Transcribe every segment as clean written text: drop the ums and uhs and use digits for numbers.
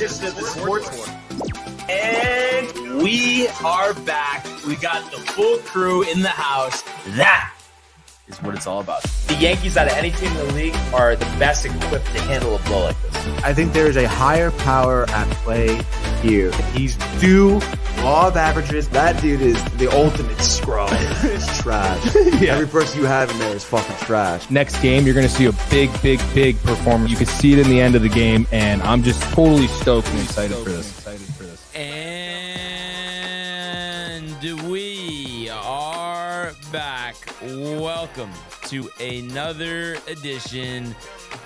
edition of the Sportsport. And we are back. We got the full crew in the house. That is what it's all about. The Yankees, out of any team in the league, are the best equipped to handle a blow like this. I think there is a higher power at play here. He's due law of averages. That dude is the ultimate scrub. It's trash. Yeah. Every person you have in there is fucking trash. Next game, you're going to see a big performance. You can see it in the end of the game, and I'm just totally stoked and excited for this. And we are back. Welcome to another edition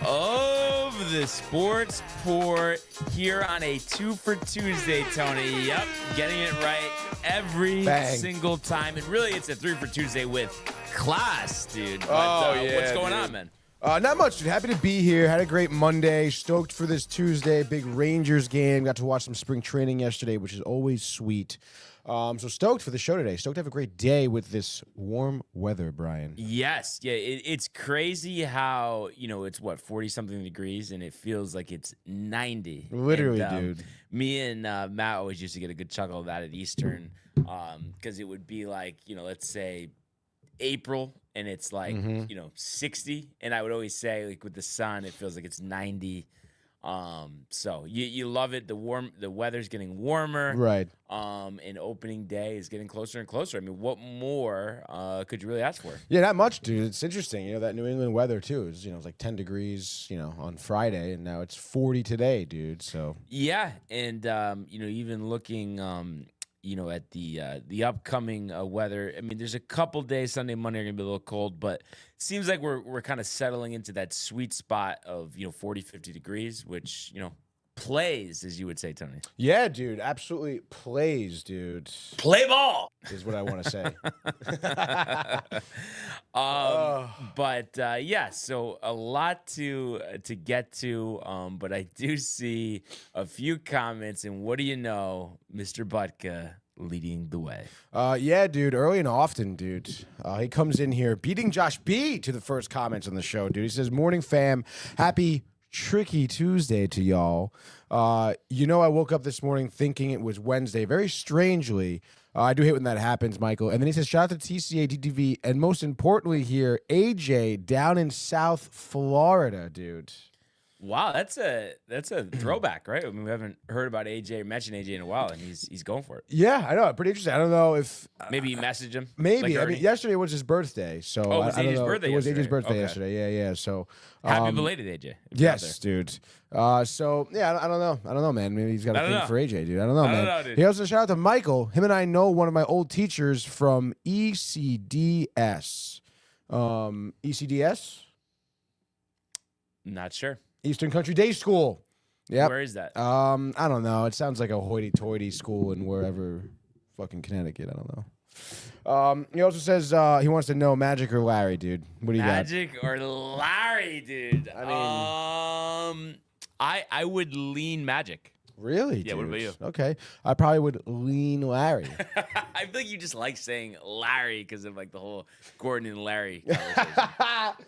of the Sportsport here on a 2 for Tuesday, Tony. Yep, getting it right every single time. And really, it's a 3 for Tuesday with class, dude. But, what's going on, man? Not much, dude. Happy to be here. Had a great Monday. Stoked for this Tuesday. Big Rangers game. Got to watch some spring training yesterday, which is always sweet. So stoked for the show today. Stoked to have a great day with this warm weather, Brian. Yes. Yeah, it's crazy how, it's 40-something degrees, and it feels like it's 90. Literally, dude. Me and Matt always used to get a good chuckle of that at Eastern because it would be like, let's say April, and it's like, 60. And I would always say, like, with the sun, it feels like it's 90. So you love it. The weather's getting warmer. Right. And opening day is getting closer and closer. I mean, what more could you really ask for? Yeah, not much, dude. It's interesting. That New England weather too is, it's like 10 degrees, on Friday, and now it's 40 today, dude. So yeah, and even looking at the upcoming weather. I mean, there's a couple days, Sunday, Monday are going to be a little cold, but it seems like we're kind of settling into that sweet spot of, 40, 50 degrees, which, plays, as you would say, Tony. Yeah, dude. Absolutely plays, dude. Play ball is what I want to say. Yeah, so a lot to get to, but I do see a few comments, and what do you know, Mr. Butka leading the way. Yeah, dude, early and often, dude. He comes in here beating Josh B to the first comments on the show, dude. He says, "Morning, fam. Happy Tricky Tuesday to y'all. I woke up this morning thinking it was Wednesday. Very strangely. I do hate when that happens, Michael." And then he says, "Shout out to TCA, DTV, and most importantly here, AJ down in South Florida, dude." Wow, that's a throwback, right? I mean, we haven't heard about AJ or mentioned AJ in a while, and he's going for it. Yeah, I know. Pretty interesting. I don't know if maybe you messaged him. Maybe. I mean, yesterday was his birthday, so it was AJ's birthday. It was AJ's birthday okay. yesterday. Yeah. So happy belated, AJ. Yes, dude. So yeah, I don't know, man. Maybe he's got a thing for AJ, dude. I don't know, man. Dude. He also shout out to Michael. Him and I know one of my old teachers from ECDS. ECDS? Not sure. Eastern Country Day School. Yeah. Where is that? I don't know. It sounds like a hoity-toity school in wherever, fucking Connecticut. I don't know. He also says he wants to know Magic or Larry, dude. What do you got? Magic or Larry, dude? I mean, I would lean Magic. Really? Yeah. Dude? What about you? Okay, I probably would lean Larry. I feel like you just like saying Larry because of like the whole Gordon and Larry conversation.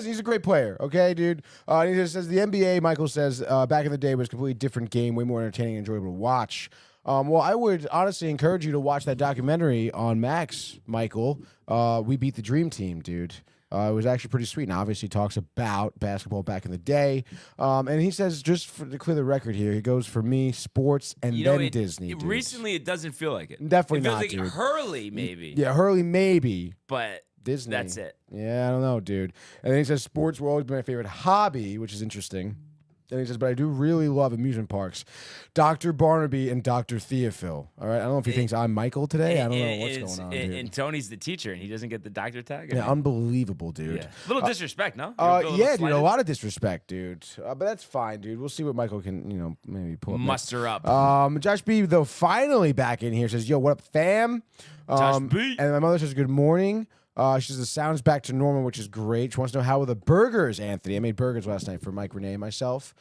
He's a great player, okay, dude? He just says the NBA, Michael says, back in the day was a completely different game, way more entertaining and enjoyable to watch. Well, I would honestly encourage you to watch that documentary on Max, Michael. We Beat the Dream Team, dude. It was actually pretty sweet. And obviously talks about basketball back in the day. And he says, just to clear the record here, he goes for me, sports, and then Disney. Recently, it doesn't feel like it. Definitely not, it feels like dude. Hurley, maybe. Yeah, Hurley, maybe. But Disney. That's it. Yeah, I don't know, dude. And then he says sports will always be my favorite hobby, which is interesting. And he says, but I do really love amusement parks. Dr. Barnaby and Dr. Theophil. All right, I don't know if he thinks I'm Michael today. I don't know what's going on, dude. And Tony's the teacher, and he doesn't get the doctor tag? Yeah, unbelievable, dude. Yeah. A little disrespect, no? Yeah, dude, a lot of disrespect, dude. But that's fine, dude. We'll see what Michael can, maybe pull up. Muster up. Josh B, though, finally back in here, says, yo, what up, fam? Josh B. And my mother says, good morning. She says the sound's back to normal, which is great. She wants to know how were the burgers, Anthony. I made burgers last night for Mike, Renee, and myself.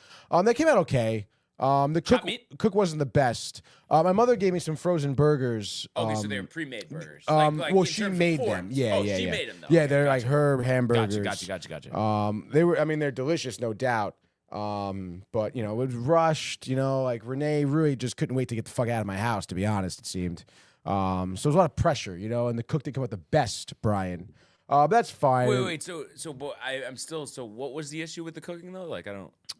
They came out okay. The cook wasn't the best. My mother gave me some frozen burgers. Okay, so they were pre-made burgers. Well, she made them. Yeah, she made them, though. Yeah, they're like her hamburgers. Gotcha. They're delicious, no doubt. But, it was rushed, like Renee really just couldn't wait to get the fuck out of my house, to be honest, it seemed. So there's a lot of pressure, and the cook didn't come out the best, Brian. But that's fine. Wait. But I'm still. So what was the issue with the cooking though? Like I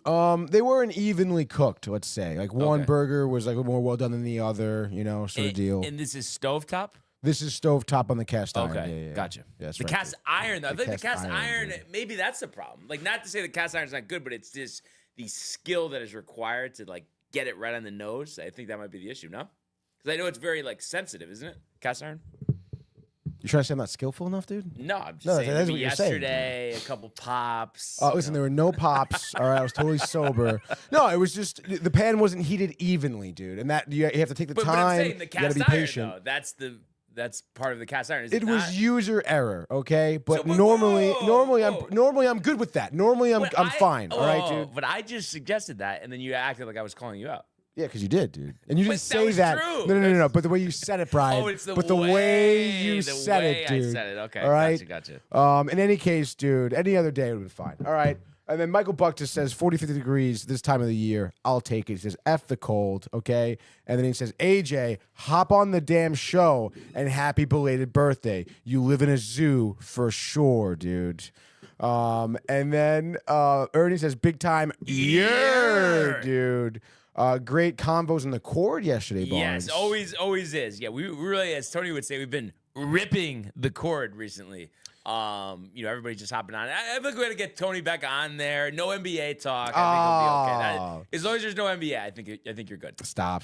don't. They weren't evenly cooked. Let's say, like one Okay. burger was like more well done than the other, sort of deal. And this is stovetop. This is stovetop on the cast iron. Okay, Yeah. gotcha. Yeah, that's the right. cast iron, though. I think the cast iron, dude. maybe that's the problem. Like, not to say the cast iron's not good, but it's just the skill that is required to like get it right on the nose. I think that might be the issue. No, because I know it's very like sensitive, isn't it? Cast iron. You trying to say I'm not skillful enough, dude? No, I'm just No, saying. that's Maybe what you're saying, yesterday, a couple pops. Listen, there were no pops. All right, I was totally sober. No, it was just the pan wasn't heated evenly, dude, and that you have to take the But time. I'm saying the You gotta cast be iron, patient. though. That's part of the cast iron. Is It it was not? user error, okay? But So- normally whoa. I'm good with that. Normally I'm fine. All right, dude. But I just suggested that, and then you acted like I was calling you out. Yeah, because you did, dude. And you But didn't that say was that. true. No. But the way you said it, Brian. Oh, it's the but the way you said it, dude. I said it. Okay, All right. Gotcha. In any case, dude, any other day would have been fine. All right. And then Michael Buck just says 40, 50 degrees this time of the year. I'll take it. He says, F the cold, okay? And then he says, AJ, hop on the damn show and happy belated birthday. You live in a zoo for sure, dude. And then Ernie says, big time, yeah, dude. Great combos in the cord yesterday, Barnes. Yes, always is. Yeah, we really, as Tony would say, we've been ripping the cord recently. Everybody just hopping on. I think we're gonna get Tony back on there. No NBA talk. I think he'll be okay. As long as there's no NBA, I think you're good. Stop.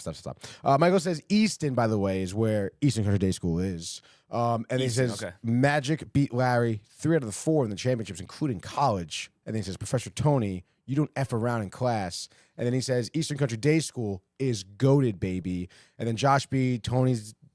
Michael says Easton, by the way, is where Eastern Country Day School is. And he Easton, says okay. Magic beat Larry 3 out of the 4 in the championships, including college. And then he says, Professor Tony, you don't F around in class. And then he says Eastern Country Day School is goated, baby. And then Josh B,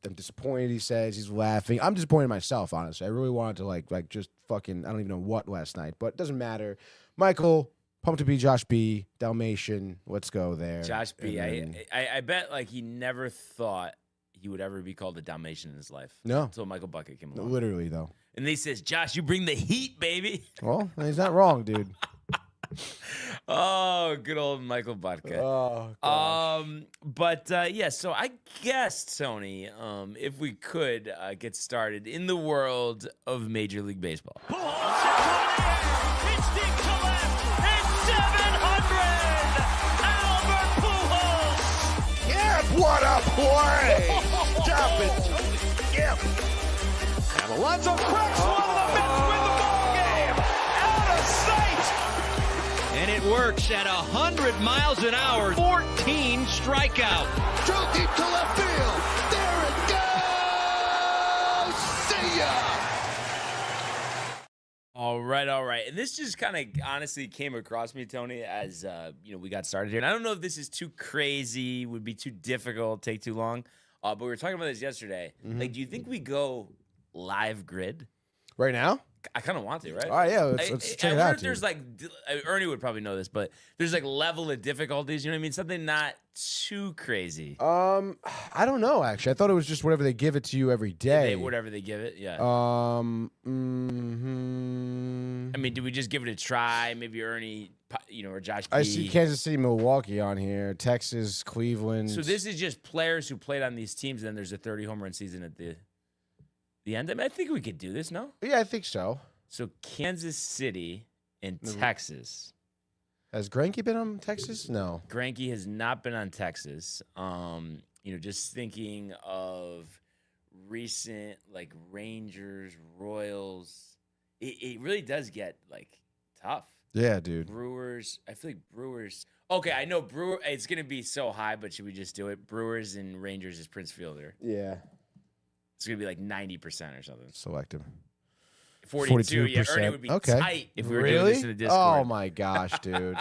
I'm disappointed, he says. He's laughing. I'm disappointed in myself, honestly. I really wanted to like just fucking, I don't even know what last night, but it doesn't matter. Michael, pumped to be Josh B, Dalmatian. Let's go there. Josh B, And then- I bet like he never thought he would ever be called a Dalmatian in his life. No. Until Michael Bucket came along. Literally, though. And he says, Josh, you bring the heat, baby. Well, he's not wrong, dude. Oh, good old Michael Bucket. Oh, gosh. So I guess, Tony, if we could get started in the world of Major League Baseball. It's deep to left. It's 700. Albert Pujols. Yeah, what a play! Stop it. Yep. And Alonso cracks one of the Mets win the ball game. Out of sight. And it works at 100 miles an hour. 14 strikeout. Drove deep to left field. There it goes. See ya. All right. And this just kind of honestly came across me, Tony, as we got started here. And I don't know if this is too crazy, would be too difficult, take too long. But we were talking about this yesterday. Like, do you think we go live grid? Right now? I kind of want to, right? All right, yeah, let's check it wonder out, if there's dude. like Ernie would probably know this, but there's like level of difficulties. You know what I mean? Something not too crazy. I don't know, actually. I thought it was just whatever they give it to you every day. Whatever they give it, yeah. I mean, do we just give it a try? Maybe Ernie, or Josh B. I see Kansas City, Milwaukee on here, Texas, Cleveland. So this is just players who played on these teams, and then there's a 30 home run season at the end. I mean, I think we could do this, no? Yeah, I think so. So Kansas City and Texas. Has Greinke been on Texas? No. Greinke has not been on Texas. Just thinking of recent like Rangers, Royals. It really does get like tough. Yeah, dude. Brewers. I feel like Brewers. Okay, I know Brewer. It's gonna be so high, but should we just do it? Brewers and Rangers is Prince Fielder. Yeah. It's gonna be like 90% or something. Select him. 42. Yeah, 42%. Ernie would be Okay. tight if we were Really? doing this in the Discord. Oh my gosh, dude.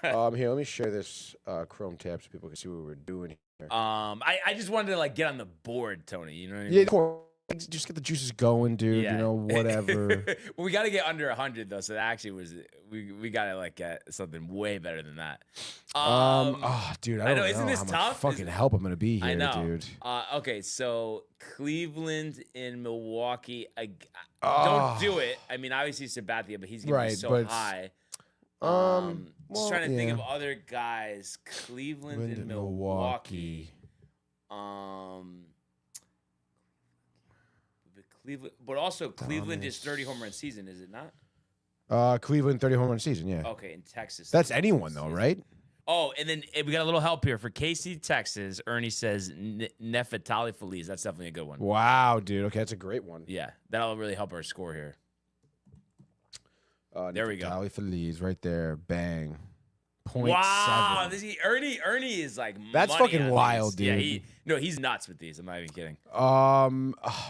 Here, let me share this Chrome tab so people can see what we're doing here. I just wanted to like get on the board, Tony. You know what I mean? Yeah, of course. Just get the juices going, dude. Yeah. Whatever. Well, we got to get under 100 though, so that actually was we got to like get something way better than that. Dude, I I don't know, isn't this how much tough? fucking help I'm gonna be here, I know, dude. Okay, so Cleveland and Milwaukee. Oh. Don't do it. I mean, obviously Sabathia, but he's gonna be Right, so but high. Just trying to think of other guys. Cleveland and Milwaukee. But also Cleveland is 30 home run season, is it not? Cleveland 30 home run season, yeah. Okay, in Texas. That's anyone though, right? Oh, and then we got a little help here for Casey, Texas. Ernie says Nefertali Feliz. That's definitely a good one. Wow, dude. Okay, that's a great one. Yeah, that'll really help our score here. There we go. Nefertali Feliz right there. Bang. 0.7. Wow, Ernie is like that's money fucking on wild, these. dude. Yeah, he's nuts with these. I'm not even kidding. Oh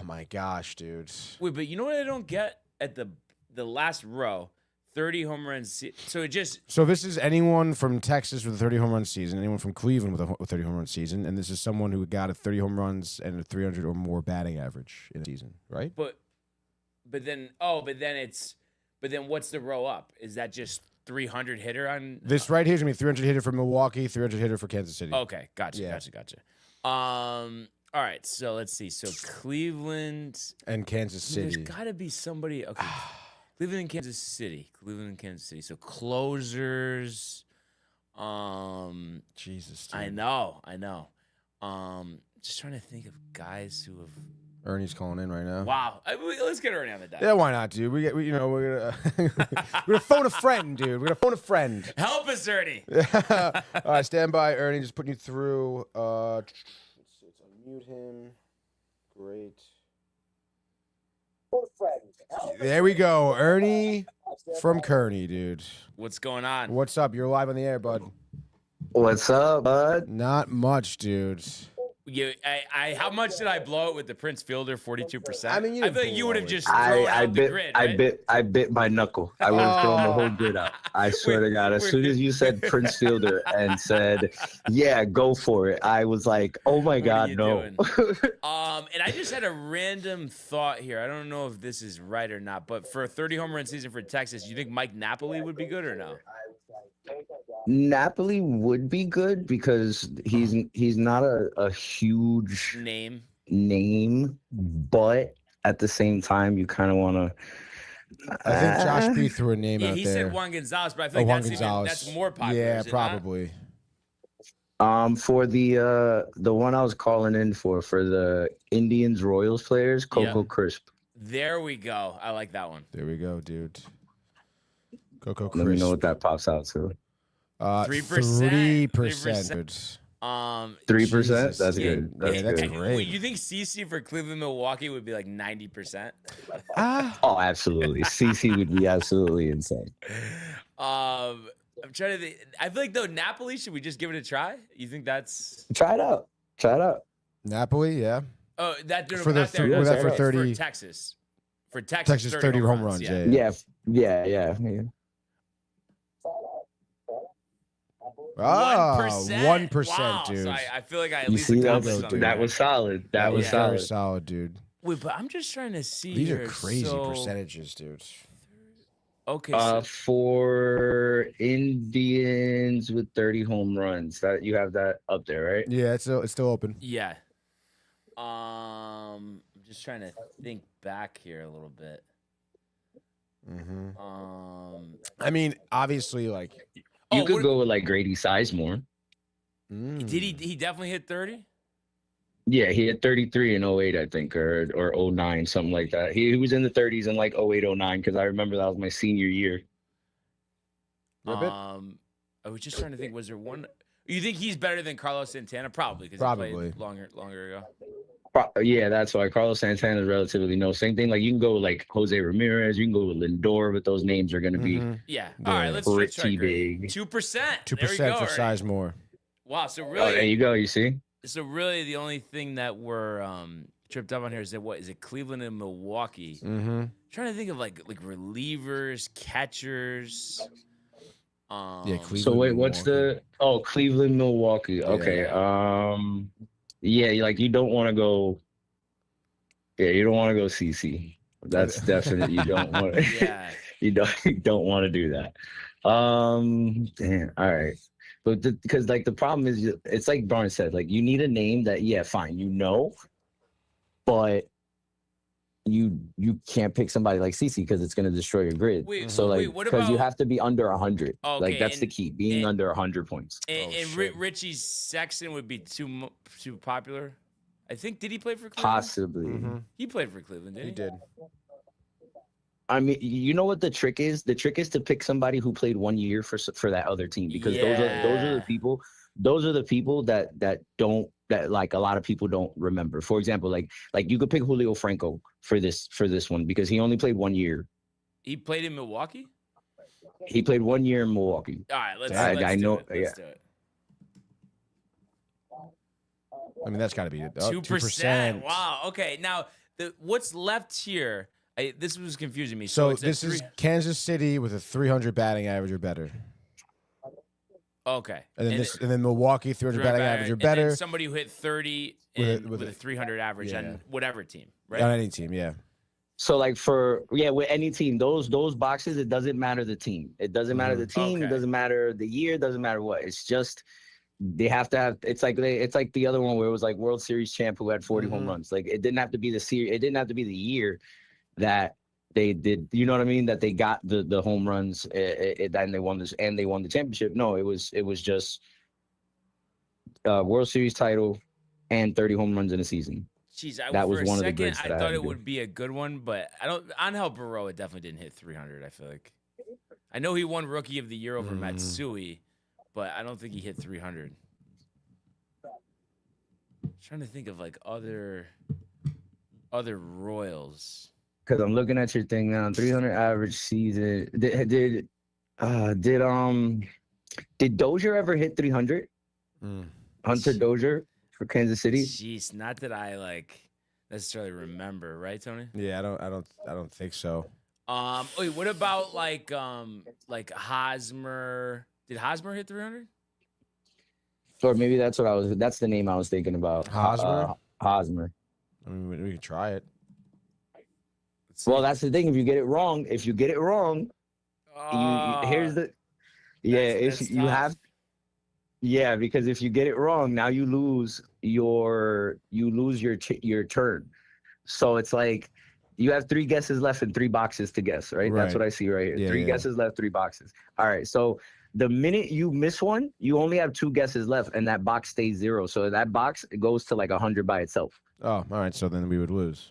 my gosh, dude. Wait, but you know what I don't get at the last row? 30 home runs. So this is anyone from Texas with a 30 home run season, anyone from Cleveland with a 30 home run season, and this is someone who got a 30 home runs and a 300 or more batting average in a season, right? But then what's the row up? Is that just 300 hitter on this right here is gonna be 300 hitter for Milwaukee, 300 hitter for Kansas City. Okay, gotcha. All right, so let's see. So Cleveland and Kansas City. There's got to be somebody. Okay, Cleveland and Kansas City. So closers. Jesus. Dude. I know. Just trying to think of guys who have. Ernie's calling in right now. Wow, let's get Ernie on the dial. Yeah, why not, dude? We're gonna we're gonna phone a friend, dude. We're gonna phone a friend. Help us, Ernie. All right, stand by, Ernie. Just putting you through. Let's see. Let's unmute him. Great. There we go, Ernie from Kearney, dude. What's going on? What's up? You're live on the air, bud. What's up, bud? Not much, dude. How much did I blow it with the Prince Fielder 42%? I mean, I feel like you would have just thrown out the grid. Right? I bit my knuckle. I would have thrown the whole grid out. I swear to God. As soon as you said Prince Fielder and said, "Yeah, go for it," I was like, "Oh my God, no." And I just had a random thought here. I don't know if this is right or not, but for a 30 home run season for Texas, you think Mike Napoli would be good or no? Napoli would be good because he's not a huge name, but at the same time, you kind of want to. I think Josh P threw a name out there. Yeah, he said Juan Gonzalez, but I think that's more popular. Yeah, probably. For the one I was calling in for the Indians Royals players, Coco Crisp. There we go. I like that one. There we go, dude. Coco Crisp. Let me know what that pops out to. 3%. 3%. 3%. That's good. That's great. Wait, you think CC for Cleveland, Milwaukee would be like 90%? Oh, absolutely. CC would be absolutely insane. I'm trying to think. I feel like though Napoli, should we just give it a try? You think that's try it out? Napoli, yeah. Oh, that for the for 30 for Texas. For Texas 30 home runs. Yeah. 1%, wow. dude. So I feel like I at you least see that was solid. That was very solid, dude. Wait, but I'm just trying to see. These are crazy percentages, dude. Okay. For Indians with 30 home runs, that you have that up there, right? Yeah, it's still open. Yeah. I'm just trying to think back here a little bit. I mean, obviously, like you could go with like Grady Sizemore. Did he definitely hit 30? Yeah, he had 33 in 08, I think, or 09, something like that. He was in the 30s in like 08, 09, because I remember that was my senior year. I was just trying to think, was there one? You think he's better than Carlos Santana? Probably, because he played longer ago. Yeah, that's why Carlos Santana is relatively no. Same thing, like you can go with like Jose Ramirez, you can go with Lindor, but those names are going to be All right, let's pretty big. 2%. 2% for Sizemore. Wow, so really, there you go. You see. So really, the only thing that we're tripped up on here is that is it Cleveland and Milwaukee? Trying to think of like relievers, catchers. Cleveland. So wait, what's the Cleveland, Milwaukee? Okay. Like you don't want to go. Yeah, you don't want to go CC. That's definite. You don't want. You don't want to do that. Damn. All right. But because like the problem is, it's like Barnes said, like you need a name that fine, but you can't pick somebody like CeCe because it's going to destroy your grid. So what because you about- have to be under 100. Okay, like that's the key, being under 100 points. And Richie Sexton would be too popular. I think, did he play for Cleveland? Possibly. He played for Cleveland, didn't he? He did. I mean, you know what the trick is? The trick is to pick somebody who played 1 year for that other team, because those are the people. Those are the people that like a lot of people don't remember. For example, like you could pick Julio Franco for this one because he only played 1 year. He played in Milwaukee? He played 1 year in Milwaukee. All right, let's know. do it. I mean, that's got to be 2%. Wow. Okay. Now, what's left here? This was confusing me. So it's this is Kansas City with a 300 batting average or better. Okay. And then Milwaukee 300 batting average or and better. then somebody who hit 30 with a 300 average on whatever team, right? On any team, yeah. So like with any team, those boxes, it doesn't matter the team. It doesn't matter the team. Okay. It doesn't matter the year. It doesn't matter what. It's just they have to have. It's like the other one where it was like World Series champ who had 40 home runs. Like it didn't have to be the series. It didn't have to be the year that they did. You know what I mean? That they got the home runs and they won this and they won the championship. No, it was just World Series title and 30 home runs in a season. Jeez, that was one of the grids I thought it would be a good one, but I don't. Angel Baroa definitely didn't hit 300. I feel like I know he won Rookie of the Year over Matsui, but I don't think he hit 300. I'm trying to think of like other Royals. Because I'm looking at your thing now, 300 average season. Did Dozier ever hit 300? Hunter Dozier for Kansas City. Jeez, not that I necessarily remember, right, Tony? Yeah, I don't think so. Wait, what about like Hosmer? Did Hosmer hit 300? Or maybe that's the name I was thinking about. Hosmer? Hosmer. I mean, we can try it. Well, that's the thing. If you get it wrong, here's the you have. Yeah, because if you get it wrong, now you lose your turn. So it's like you have 3 guesses left and 3 boxes to guess, right? That's what I see right here. Yeah, 3 guesses left, 3 boxes. All right. So the minute you miss one, you only have 2 guesses left, and that box stays 0. So that box goes to like 100 by itself. Oh, all right. So then we would lose.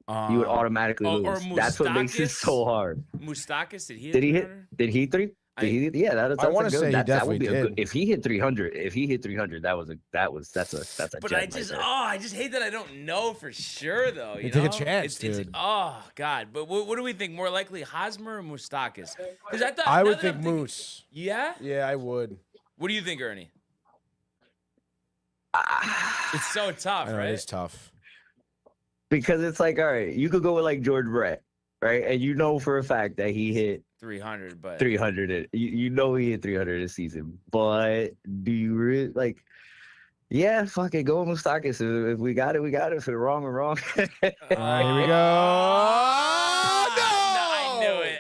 You would automatically lose. Or That's what makes it so hard. Mustakis, did he hit 300? Did he 3? I want to say he definitely did. If he hit 300, that's a But gem I just right there. I just hate that I don't know for sure though. You take know? a chance, dude. Oh God! But what do we think? More likely Hosmer or Mustakis? Because I would think Moose. Yeah. Yeah, I would. What do you think, Ernie? It's so tough, I know, right? It's tough. Because it's like, all right, you could go with like George Brett, right? And you know for a fact that he hit 300, but 300. You know he hit 300 this season. But do you really like? Yeah, fuck it. Go with Mustakis. If we got it, we got it. If it's wrong, we're wrong. All right, here we go.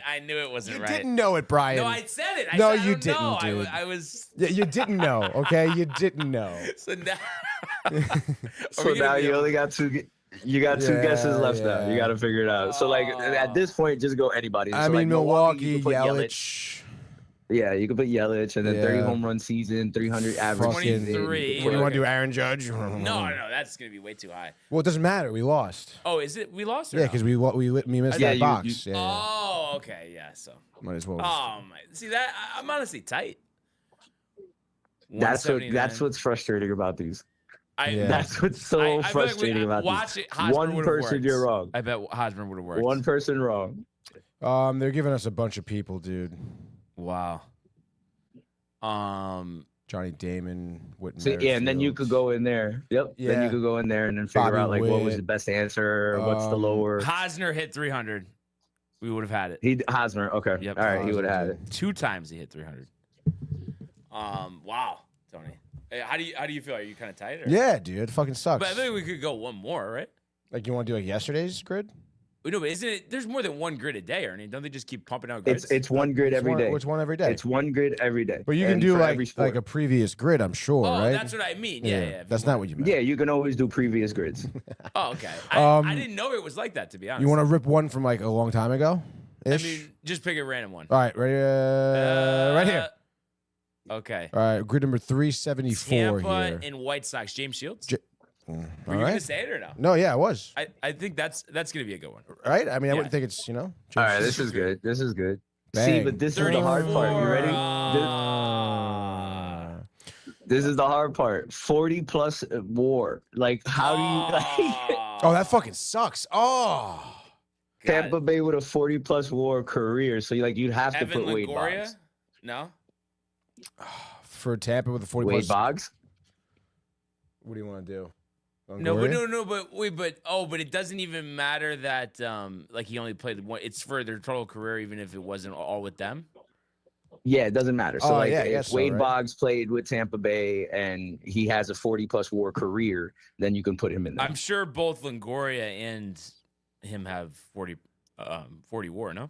I knew it wasn't You right. didn't know it, Brian. No, I said it. I No, said, I you don't know. didn't, dude. I was. Yeah, you didn't know, okay? You didn't know. So now. So now you only got 2. You got 2 guesses left now. You got to figure it out. So like at this point, just go anybody. I so mean, like Milwaukee, you can put Yelich. Yeah, you can put Yelich and then 30 Yeah. home run season, 300 average. 23. What do you want to do, Aaron Judge? No, that's gonna be way too high. Well, it doesn't matter. We lost. Oh, is it? We lost. Or Yeah, no? because we missed Yeah, that you- box. you- Yeah, Oh, okay, yeah. So. might as well. Oh my! See that? I'm honestly tight. That's 179. what's frustrating about these. Yeah. That's what's so I feel like frustrating about watch these. it. Hosmer One would've person, worked. you're wrong. I bet Hosmer would have worked. One person wrong. They're giving us a bunch of people, dude. Wow. Johnny Damon, Whitman. So, yeah, and then you could go in there. Yep. Then Yeah. you could go in there and then figure Bobby out like what was Witt. the best answer, what's the lower. Hosner hit 300. We would have had it. Hosmer. Okay. Yep. All right. He would have had it. 2 times he hit 300. Wow, Tony. Hey, how do you feel? Are you kind of tight? Or? Yeah, dude. It fucking sucks. But I think we could go one more, right? Like, you want to do like yesterday's grid? No, but isn't it? There's more than one grid a day, Ernie. Don't they just keep pumping out grids? It's one grid every day. It's one every day. It's one grid every day. But you can And do for every sport. like a previous grid, I'm sure, Oh, right? that's what I mean. Yeah. That's not what you meant. Yeah, you can always do previous grids. Oh, okay. I didn't know it was like that, to be honest. You want to rip one from like a long time ago? I mean, just pick a random one. All right, ready? Right here. Okay. All right, grid number 374 Tampa here. and White Sox. James Shields. All Were you gonna right. say it or no? No, yeah, I was. I think that's gonna be a good one. Right? I mean, I Yeah. wouldn't think it's, All right, this is good. This is good. See, Bang. but this is the hard part. You ready? This is the hard part. 40+ WAR. Like, how do you? Oh, that fucking sucks. Oh. Tampa Bay with a 40+ WAR career, so you'd have to Evan put Wade Longoria? Boggs. No. For Tampa with a 40 Wade plus. Boggs. What do you want to do? No, but Longoria? but it doesn't even matter that like he only played one. It's for their total career, even if it wasn't all with them. Yeah, it doesn't matter. So Oh, yeah, I if guess so, Wade right? Boggs played with Tampa Bay and he has a 40+ WAR career, then you can put him in there. I'm sure both Longoria and him have 40 WAR. No,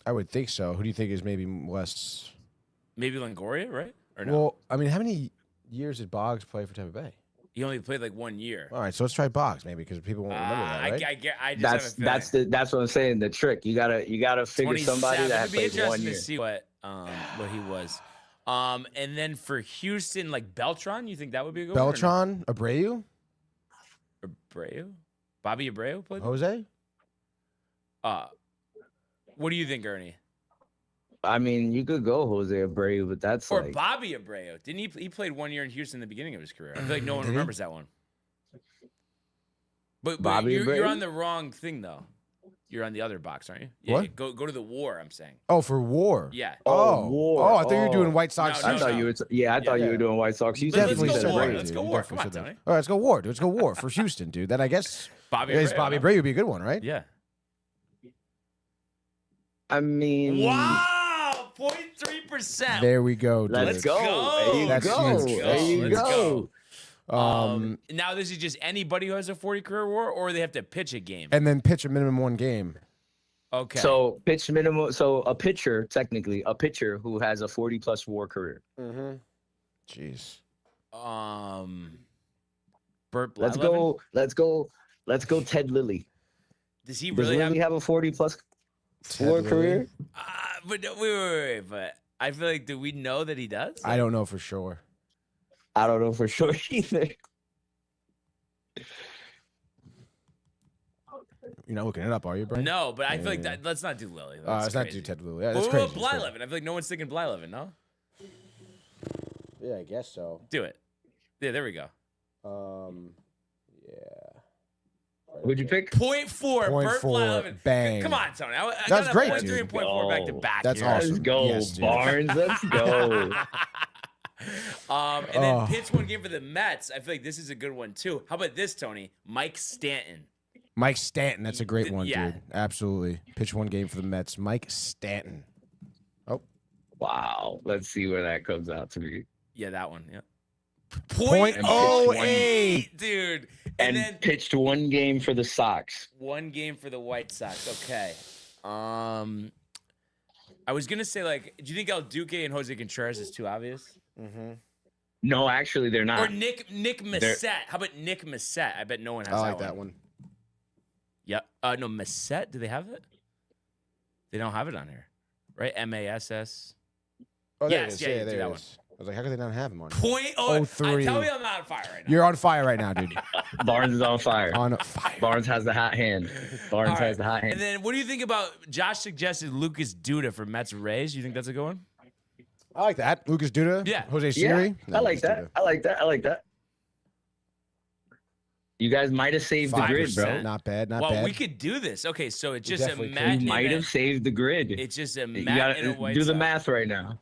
I would think so. Who do you think is maybe less? maybe Longoria, right? Or no? Well, I mean, how many years did Boggs play for Tampa Bay? He only played like 1 year. All right, so let's try Boggs maybe because people won't remember that, right? I just have a feeling. That's what I'm saying. The trick. You gotta figure somebody 27. that It'd be played interesting 1 year. to see what he was. And then for Houston, like Beltran, you think that would be a good one? Beltran, Abreu, or no? Abreu? Bobby Abreu played? Jose. What do you think, Ernie? I mean, you could go Jose Abreu, but that's Or like Bobby Abreu? Didn't he played 1 year in Houston in the beginning of his career? I feel like no one Did he? remembers that one. But Bobby you're Abreu? on the wrong thing though. You're on the other box, aren't you? Yeah, What? Go to the WAR. I'm saying. Oh, for WAR. Yeah. WAR. Oh, I thought you were doing White Sox. No, I thought you were. I thought you were doing White Sox. You Let's definitely go said WAR. Abreu, Let's dude. go You WAR. definitely Come on, said that. Tony. All right, let's go WAR, dude. Let's go WAR for Houston, dude. Then I guess Bobby Bobby Abreu. Abreu would be a good one, right? Yeah. I mean, Wow, 0.3%. There we go, dude. let's go. There you That's go. huge. There you Let's go. Now this is just anybody who has a 40 career WAR, or they have to pitch a game. And then pitch a minimum one game. Okay. So pitch minimum. So a pitcher, technically, a pitcher who has a 40+ WAR career. Mm-hmm. Jeez. Burt Let's Blyleven? go. Ted Lilly. Does he Does really Lilly have a 40+ Ted WAR Lilly? career? But no, wait. But I feel like, do we know that he does? I don't know for sure. I don't know for sure either. You're not looking it up, are you, Brian? No, but I feel like that. Let's not do Lily. Let's not do Ted Lilly. Yeah, that's What crazy. about That's crazy. Blyleven? I feel like no one's thinking Blyleven. No, Yeah, I guess so. do it. Yeah, there we go. Yeah. Would you pick? 0.4. Burt 0.4, Blyleven. bang. Come on, Tony. I That's got great, 0.3 dude. and 0.4 back to back. That's here. awesome. Let's go, Yes, dude. Barnes. Let's go. And then pitch one game for the Mets. I feel like this is a good one too. How about this, Tony? Mike Stanton. Mike Stanton. That's a great one, Yeah. dude. Absolutely. Pitch one game for the Mets. Mike Stanton. Wow. Let's see where that comes out to be. Yeah, that one. Yeah. 0.08, dude. And then pitched one game for the Sox. one game for the White Sox. Okay. I was gonna say, like, do you think El Duque and Jose Contreras is too obvious? No, actually, they're not. Or Nick Massett? How about Nick Massett? I bet no one has I like that one. Yep. No, Massett. Do they have it? They don't have it on here, right? MASS. Oh, there Yes, it is. yeah, Yeah, do there that it one. is. I was like, how could they not have him on? 0.03. I Tell me I'm not on fire right now. You're on fire right now, dude. Barnes is on fire. On fire. Barnes has the hot hand. Barnes All right. has the hot hand. And then what do you think about Josh suggested Lucas Duda for Mets Rays? You think that's a good one? I like that. Lucas Duda. Yeah. Jose Yeah, Siri. I like Lucas that. Duda. I like that. I like that. You guys might have saved the grid, 5%. bro. Not bad. Not Well, bad. we could do this. Okay, so it's just a definitely could. Met. You might and have saved the grid. It's just a You Met gotta and a White do the Sox. math right now.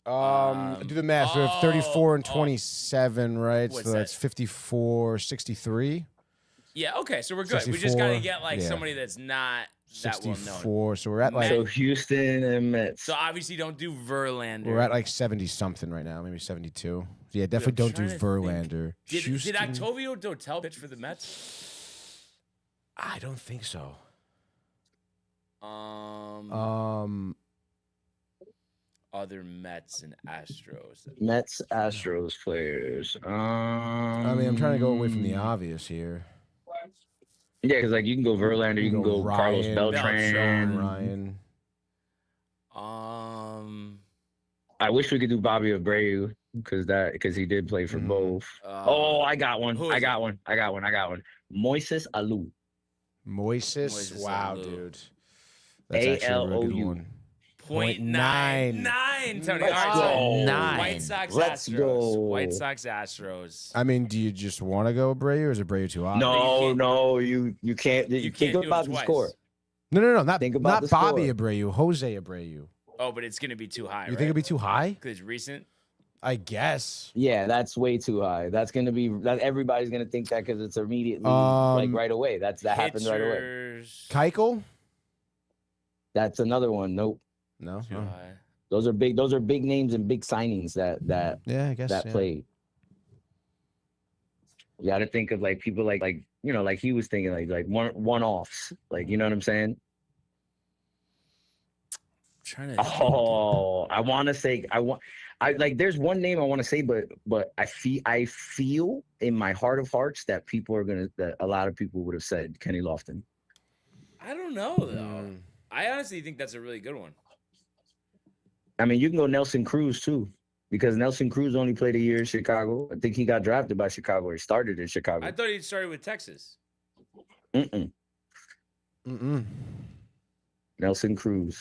Do the math. We have 34 and oh. 27, right? What's So that's that? 54, 63. Yeah, okay, so we're good. We just got to 64, get like yeah. somebody that's not that well known. 64. So we're at like So Houston and Mets. So obviously don't do Verlander. we're at like 70 something right now, maybe 72. Yeah, definitely don't do trying to think. Verlander. Did Houston. Octavio Dotel pitch for the Mets? I don't think so. Other Mets and Astros. Mets, Astros players. I mean, I'm trying to go away from the obvious here. Yeah, because like you can go Verlander, you can go Carlos Beltran. Ryan. I wish we could do Bobby Abreu because he did play for both. I got one. I got one. Moises Alou. Moises. Wow, Alou. dude. That's actually a really good ALOU. one. 0.99, Tony. Let's All right, go. so White Sox, Let's Astros. go. White Sox, Astros. I mean, do you just want to go Abreu, or is Abreu too obvious? No, you can't. You Think can't do about it the twice. score. No, not Think about the Bobby score. Abreu, Jose Abreu. Oh, but it's going to be too high, You think it'd be too high? Because it's recent? I guess. Yeah, that's way too high. That's gonna be that. Everybody's gonna think that because it's immediately like right away. That happened right away. Pitchers, Keuchel? That's another one. Nope. No. too Oh. high. Those are big. Those are big names and big signings that Yeah, I guess. that yeah. played. You got to think of like people like like he was thinking like one offs. Like you know what I'm saying? Trying to Oh, I want to say there's one name I want to say, but I feel in my heart of hearts that a lot of people would have said Kenny Lofton. I don't know, though. I honestly think that's a really good one. I mean, you can go Nelson Cruz too, because Nelson Cruz only played a year in Chicago. I think he got drafted by Chicago. He started in Chicago. I thought he started with Texas. Nelson Cruz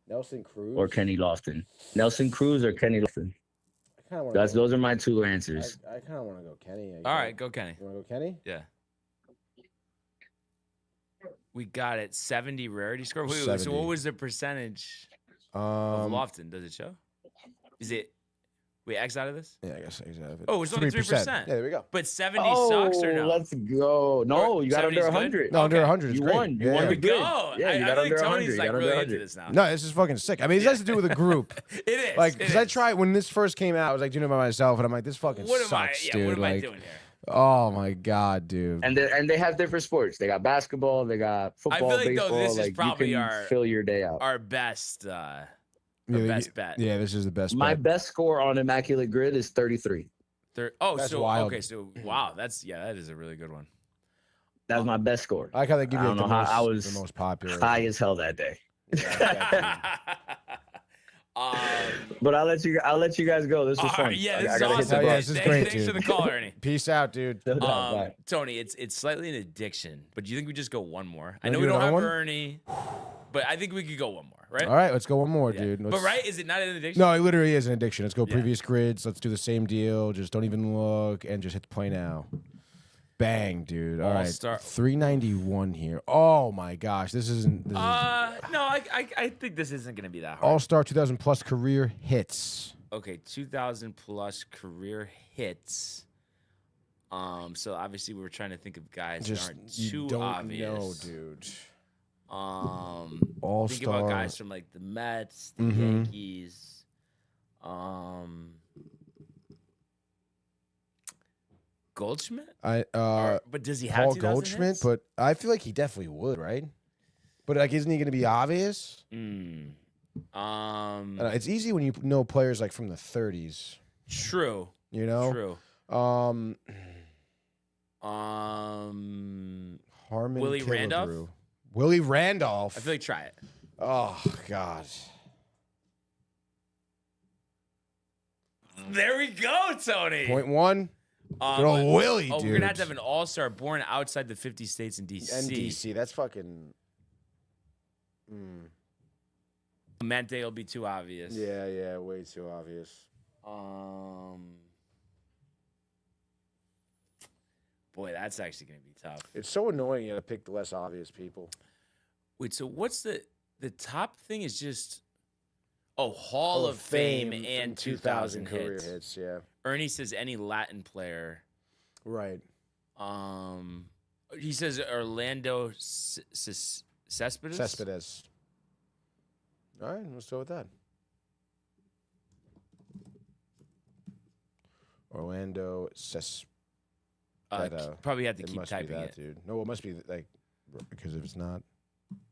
Nelson Cruz or Kenny Lofton. Nelson Cruz or Kenny Lofton. Those are my two answers. I kind of want to go Kenny. All right, go Kenny. You want to go Kenny? Yeah. We got it. 70 rarity score. Wait, so 70. what was the percentage of Lofton? Does it show? Is it? We X out of this? Yeah, I guess exactly. Oh, it's only 3%. Yeah, there we go. But 70 sucks or no? Let's go. No, you got 70's under good? 100. No, under Okay. 100 is You great. won. You Yeah, won yeah. the We good. go. Yeah, you got I think under Tony's 100. You like got really under into 100. this now. No, this is fucking sick. I mean, it has to do with a group. It is. Like, it because I is. tried when this first came out, I was like doing it by myself, and I'm like, this fucking What am sucks, I? Yeah, dude. what am I Like, doing here? oh my god, dude. And they have different sports. They got basketball. They got football, like, though, baseball. this is like probably you can our- fill your day out. Our best, Yeah, best bet. Yeah, this is the best. My bet. best score on Immaculate Grid is 33. That's so wild. okay, so wow, that is a really good one. That's my best score. I like how they give I you don't like, know the, how most, I was the most popular. high as hell that day. Um, But I'll let you guys go. This was all fun. right, yeah, this I is gotta hit awesome. the Yeah, bus. this is great, Thanks for dude. the call, Ernie. Peace out, dude. Bye. Tony, it's slightly an addiction, but do you think we just go one more? I Wanna know do we don't another have one? Ernie, but I think we could go one more, right? All right, let's go one more, Yeah. dude. But Let's- right, is it not an addiction? No, it literally is an addiction. Let's go Yeah. previous grids. Let's do the same deal. Just don't even look and just hit the play now. Bang, dude. All right. All-star. 391 here. Oh my gosh. This isn't No, I think this isn't gonna be that hard. All-Star 2000 plus career hits. Okay, 2,000 plus career hits. So obviously we were trying to think of guys that Just aren't you too don't obvious. know, dude. Think about All-Star. guys from like the Mets, the Mhm. Yankees. Goldschmidt? But does he have Paul 2,000 Goldschmidt, hits? but I feel like he definitely would, right? But like, isn't he going to be obvious? It's easy when you know players like from the 30s. True. You know, True. Harmon Willie Randolph? Killebrew. Willie Randolph. I feel like try it. Oh God. There we go, Tony. Point one. Good old Willie, We're dude. gonna have to have an all-star born outside the 50 states in DC. NDC. That's fucking. Mente will be too obvious. Yeah, way too obvious. Boy, that's actually gonna be tough. It's so annoying you got to pick the less obvious people. Wait, so what's the top thing? Is just Hall of Fame and 2,000 career hits. hits. Yeah. Ernie says any Latin player. Right. He says Orlando Cespedes. Cespedes. All right, let's go with that. Orlando Cespedes. Probably have to it keep must be typing that, it. dude. No, it must be like because if it's not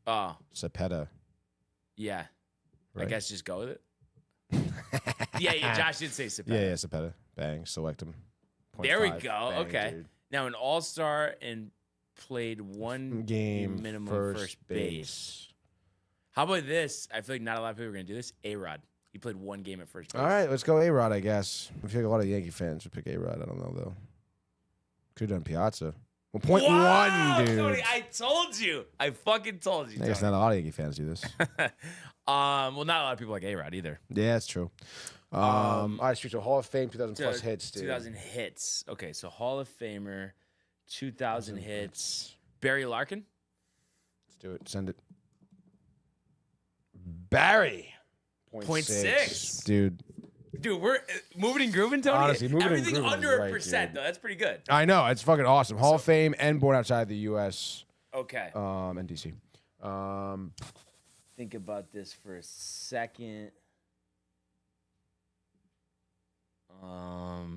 Oh, Cepeda, yeah. I right? guess just go with it. Yeah. Josh did say Cepeda. Yeah, Cepeda. Bang, select him. There we 0.5. go. Bang, Okay. dude. Now an all-star and played one Game minimum first base. base. How about this? I feel like not a lot of people are going to do this. A-Rod. He played one game at first base. All right, let's go A-Rod, I guess. I feel like a lot of Yankee fans would pick A-Rod. I don't know, though. Could have done Piazza. Well, point Wow, one, dude. Tony, I told you. I fucking told you. I guess Tony. not a lot of Yankee fans do this. Well, not a lot of people like A-Rod either. Yeah, that's true. All right, so Hall of Fame, 2,000 plus hits, dude. 2,000 hits. Okay, so Hall of Famer, 2,000 hits. Barry Larkin. Let's do it. Send it. Barry. 0.6. Dude. Dude, we're moving and grooving, Tony. Honestly, moving and everything grooving under is a right, percent, dude. though. That's pretty good. I know. It's fucking awesome. Hall of Fame and born outside the U.S. Okay. And D.C. Think about this for a second. Hall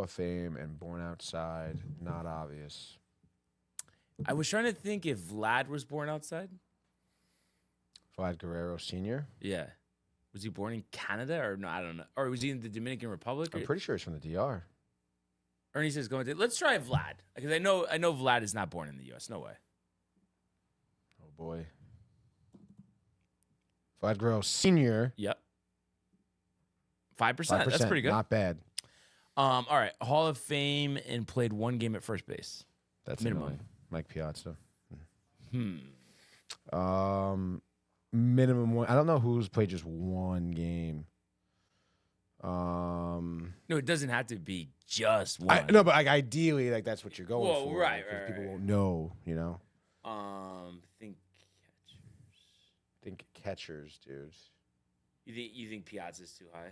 of Fame and born outside. Not obvious. I was trying to think if Vlad was born outside. Vlad Guerrero Sr. Yeah. Was he born in Canada or no? I don't know. Or was he in the Dominican Republic? I'm pretty sure he's from the DR. Ernie says going to. Let's try Vlad because I know Vlad is not born in the U.S. No way. Oh, boy. Vlad Guerrero Sr. Yep. 5%. That's pretty good. Not bad. All right. Hall of Fame and played one game at first base. That's minimum. annoying. Mike Piazza. Hmm. Minimum one. I don't know who's played just one game. No, it doesn't have to be just one. No, but like ideally, like that's what you're going Whoa, for. right, because right, people right. won't know, you know. Think catchers. Think catchers, dude. You think Piazza's too high?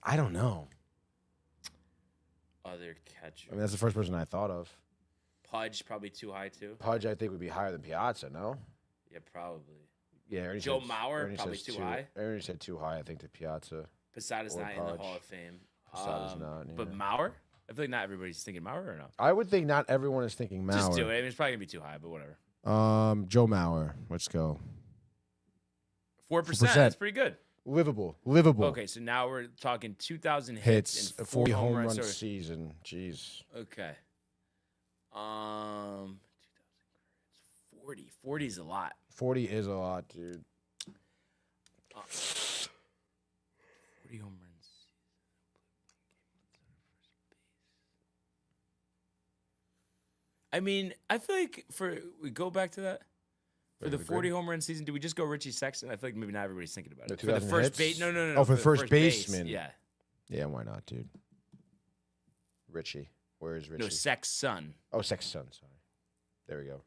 I don't know. Other catchers. I mean, that's the first person I thought of. Pudge probably too high too. Pudge, I think, would be higher than Piazza. No. Yeah, probably. Yeah, Ernie Joe said, Mauer, Ernie probably says too high. Ernie said too high, I think, to Piazza. Posada's Or not in the Pudge. Hall of Fame. Posada's not, yeah. But Mauer? I feel like not everybody's thinking Mauer or no. I would think not everyone is thinking Mauer. Just do it. I mean, it's probably gonna be too high, but whatever. Joe Mauer. Let's go. 4%. 4%. That's pretty good. Livable. Okay, so now we're talking 2,000 Hits, and 40 home run runs. season. Jeez. Okay. 2,000 40. 40 is a lot. 40 is a lot, dude. 40 home runs. I mean, I feel like we go back to that. For the 40 home run season, do we just go Richie Sexton? I feel like maybe not everybody's thinking about it. The For the 2,000 first hits? base, no. Oh, for the the first base, baseman. Yeah. Yeah, why not, dude? Richie. Where is Richie? No, Sexton. Oh, Sexton. Sorry. There we go.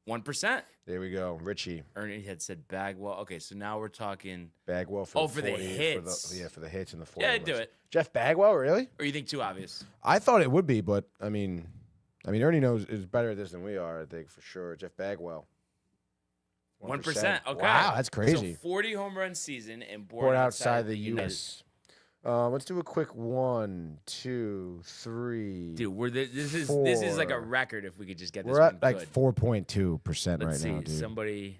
1%. There we go. Richie. Ernie had said Bagwell. Okay, so now we're talking. Bagwell for for the 40, hits. For the hits and the 40. Yeah, do it. Jeff Bagwell, really? Or you think too obvious? I thought it would be, but I mean, Ernie is better at this than we are. I think for sure. Jeff Bagwell. 1%. Okay. Wow, that's crazy. So 40 home run season and Born outside the U.S. Let's do a quick 1, 2, 3. Dude, this is like a record if we could just get this We're one at like good. 4.2% right Let's see, now, dude. somebody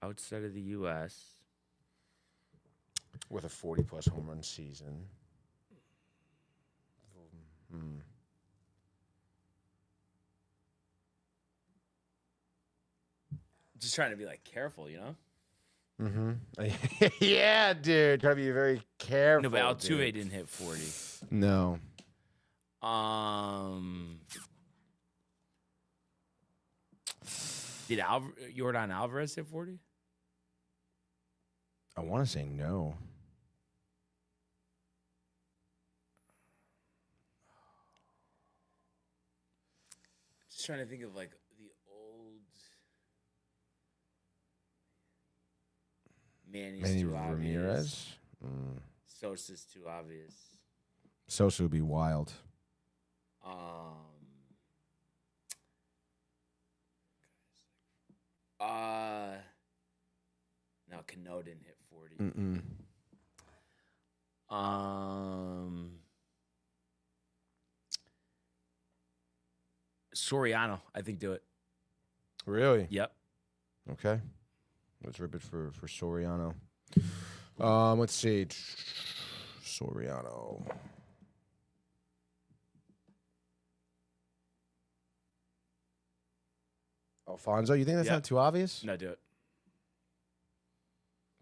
outside of the U.S. With a 40-plus home run season. Just trying to be like careful, you know? Mm-hmm. Yeah, dude. Gotta be very careful. No, but Altuve dude. didn't hit 40. No. Did Yordan Alvarez hit 40? I want to say no. Just trying to think of like the old Manny's too obvious. Ramirez. Sosa's too obvious. Sosa would be wild. No, Cano didn't hit 40. Soriano, I think, do it. Really? Yep. Okay. Let's rip it for Soriano. Let's see. Soriano. Alfonso, you think that's not too obvious? No, do it.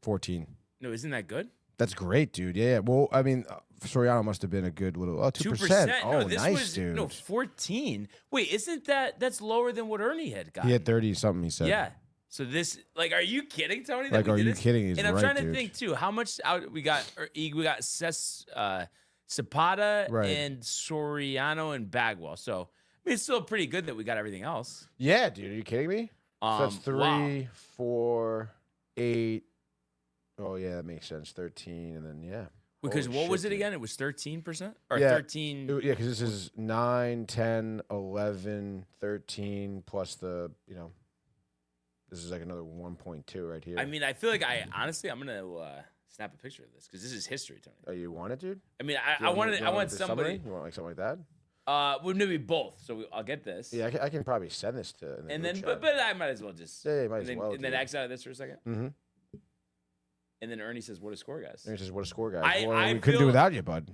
14. No, isn't that good? That's great, dude. Yeah. Well, I mean, Soriano must have been a good little 2%. Oh, No, this nice, was, dude. No, 14. Wait, isn't that's lower than what Ernie had got? He had 30 something. He said. Yeah. So this, like, are you kidding, Tony? that Like, we are did you this? kidding? He's And I'm right, trying to dude. think too. How much out we got? Zapata Right. and Soriano and Bagwell. So I mean, it's still pretty good that we got everything else. Yeah, dude. Are you kidding me? So that's 3, Wow. 4, 8. Oh, yeah, that makes sense. 13, and then, yeah. Because Holy what was shit, it dude. again? It was 13% or Yeah. 13. Yeah, because this is 9, 10, 11, 13, plus the, this is like another 1.2 right here. I mean, I feel like I'm gonna snap a picture of this because this is history, Tony. Oh, you want it, dude? I mean, Do you I you want the somebody. summary? You want like something like that? Well, maybe both. So I'll get this. Yeah, I can probably send this to. in the And group then, chat. but I might as well just. Yeah, you might and as then, well, And then dude. X out of this for a second. Mm-hmm. And then Ernie says, "What a score, guys." And he says, "What a score, guys!" I we couldn't do feel- without you, bud.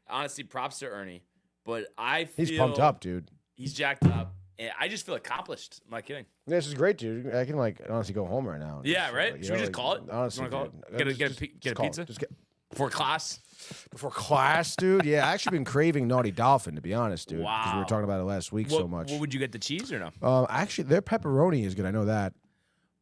Honestly, props to Ernie, but I feel He's pumped up, dude. He's jacked up, and I just feel accomplished. I'm not kidding. Yeah, this is great, dude. I can honestly go home right now. Yeah, Just, right? Should we just call it? Honestly, You wanna call dude. it? Get a Just pizza? call it. Just get Before class. before class, dude. Yeah, I actually been craving Naughty Dolphin, to be honest, dude. Because we Wow. were talking about it last week so much. What would you get, the cheese or no? Actually, their pepperoni is good. I know that.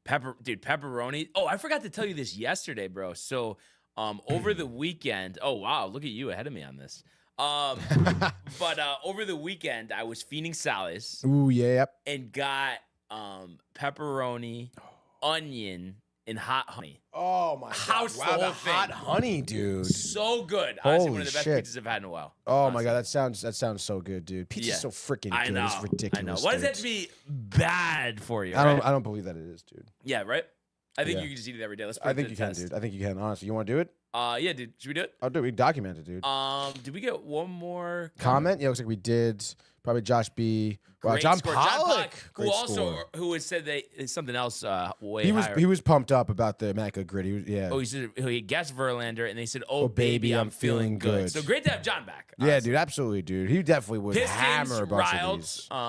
Pepperoni. Oh, I forgot to tell you this yesterday, bro. So, over the weekend. Oh wow, look at you ahead of me on this. But over the weekend, I was feeding Sally's Ooh, yeah, yep. and got pepperoni, onion, and hot honey. Oh my House god! the Wow, whole the hot thing. honey, dude. So good. Honestly, one Holy of the best shit. pizzas I've had in a while. Oh honestly. my god, that sounds so good, dude. Pizza's Yeah. so freaking I good. know. It's ridiculous. I know. Why does dude. that have to be bad for you? I don't. right? I don't believe that it is, dude. Yeah, right. I think Yeah. you can just eat it every day. Let's put I it think to you the can, test. dude. I think you can. Honestly, you want to do it? Yeah, dude. Should we do it? I'll do it. We document it, dude. Did we get one more Comment? Yeah, looks like we did. Probably Josh B. Wow, Great John score. Pollock. who Great also score. who had said that something else way He was higher. he was pumped up about the Macca grid. He was, yeah. he said he guessed Verlander, and they said, "Oh, Oh, baby, I'm feeling good." good. So great to have John back. Yeah, dude, absolutely, dude. He definitely would Pistons hammer a bunch riled. of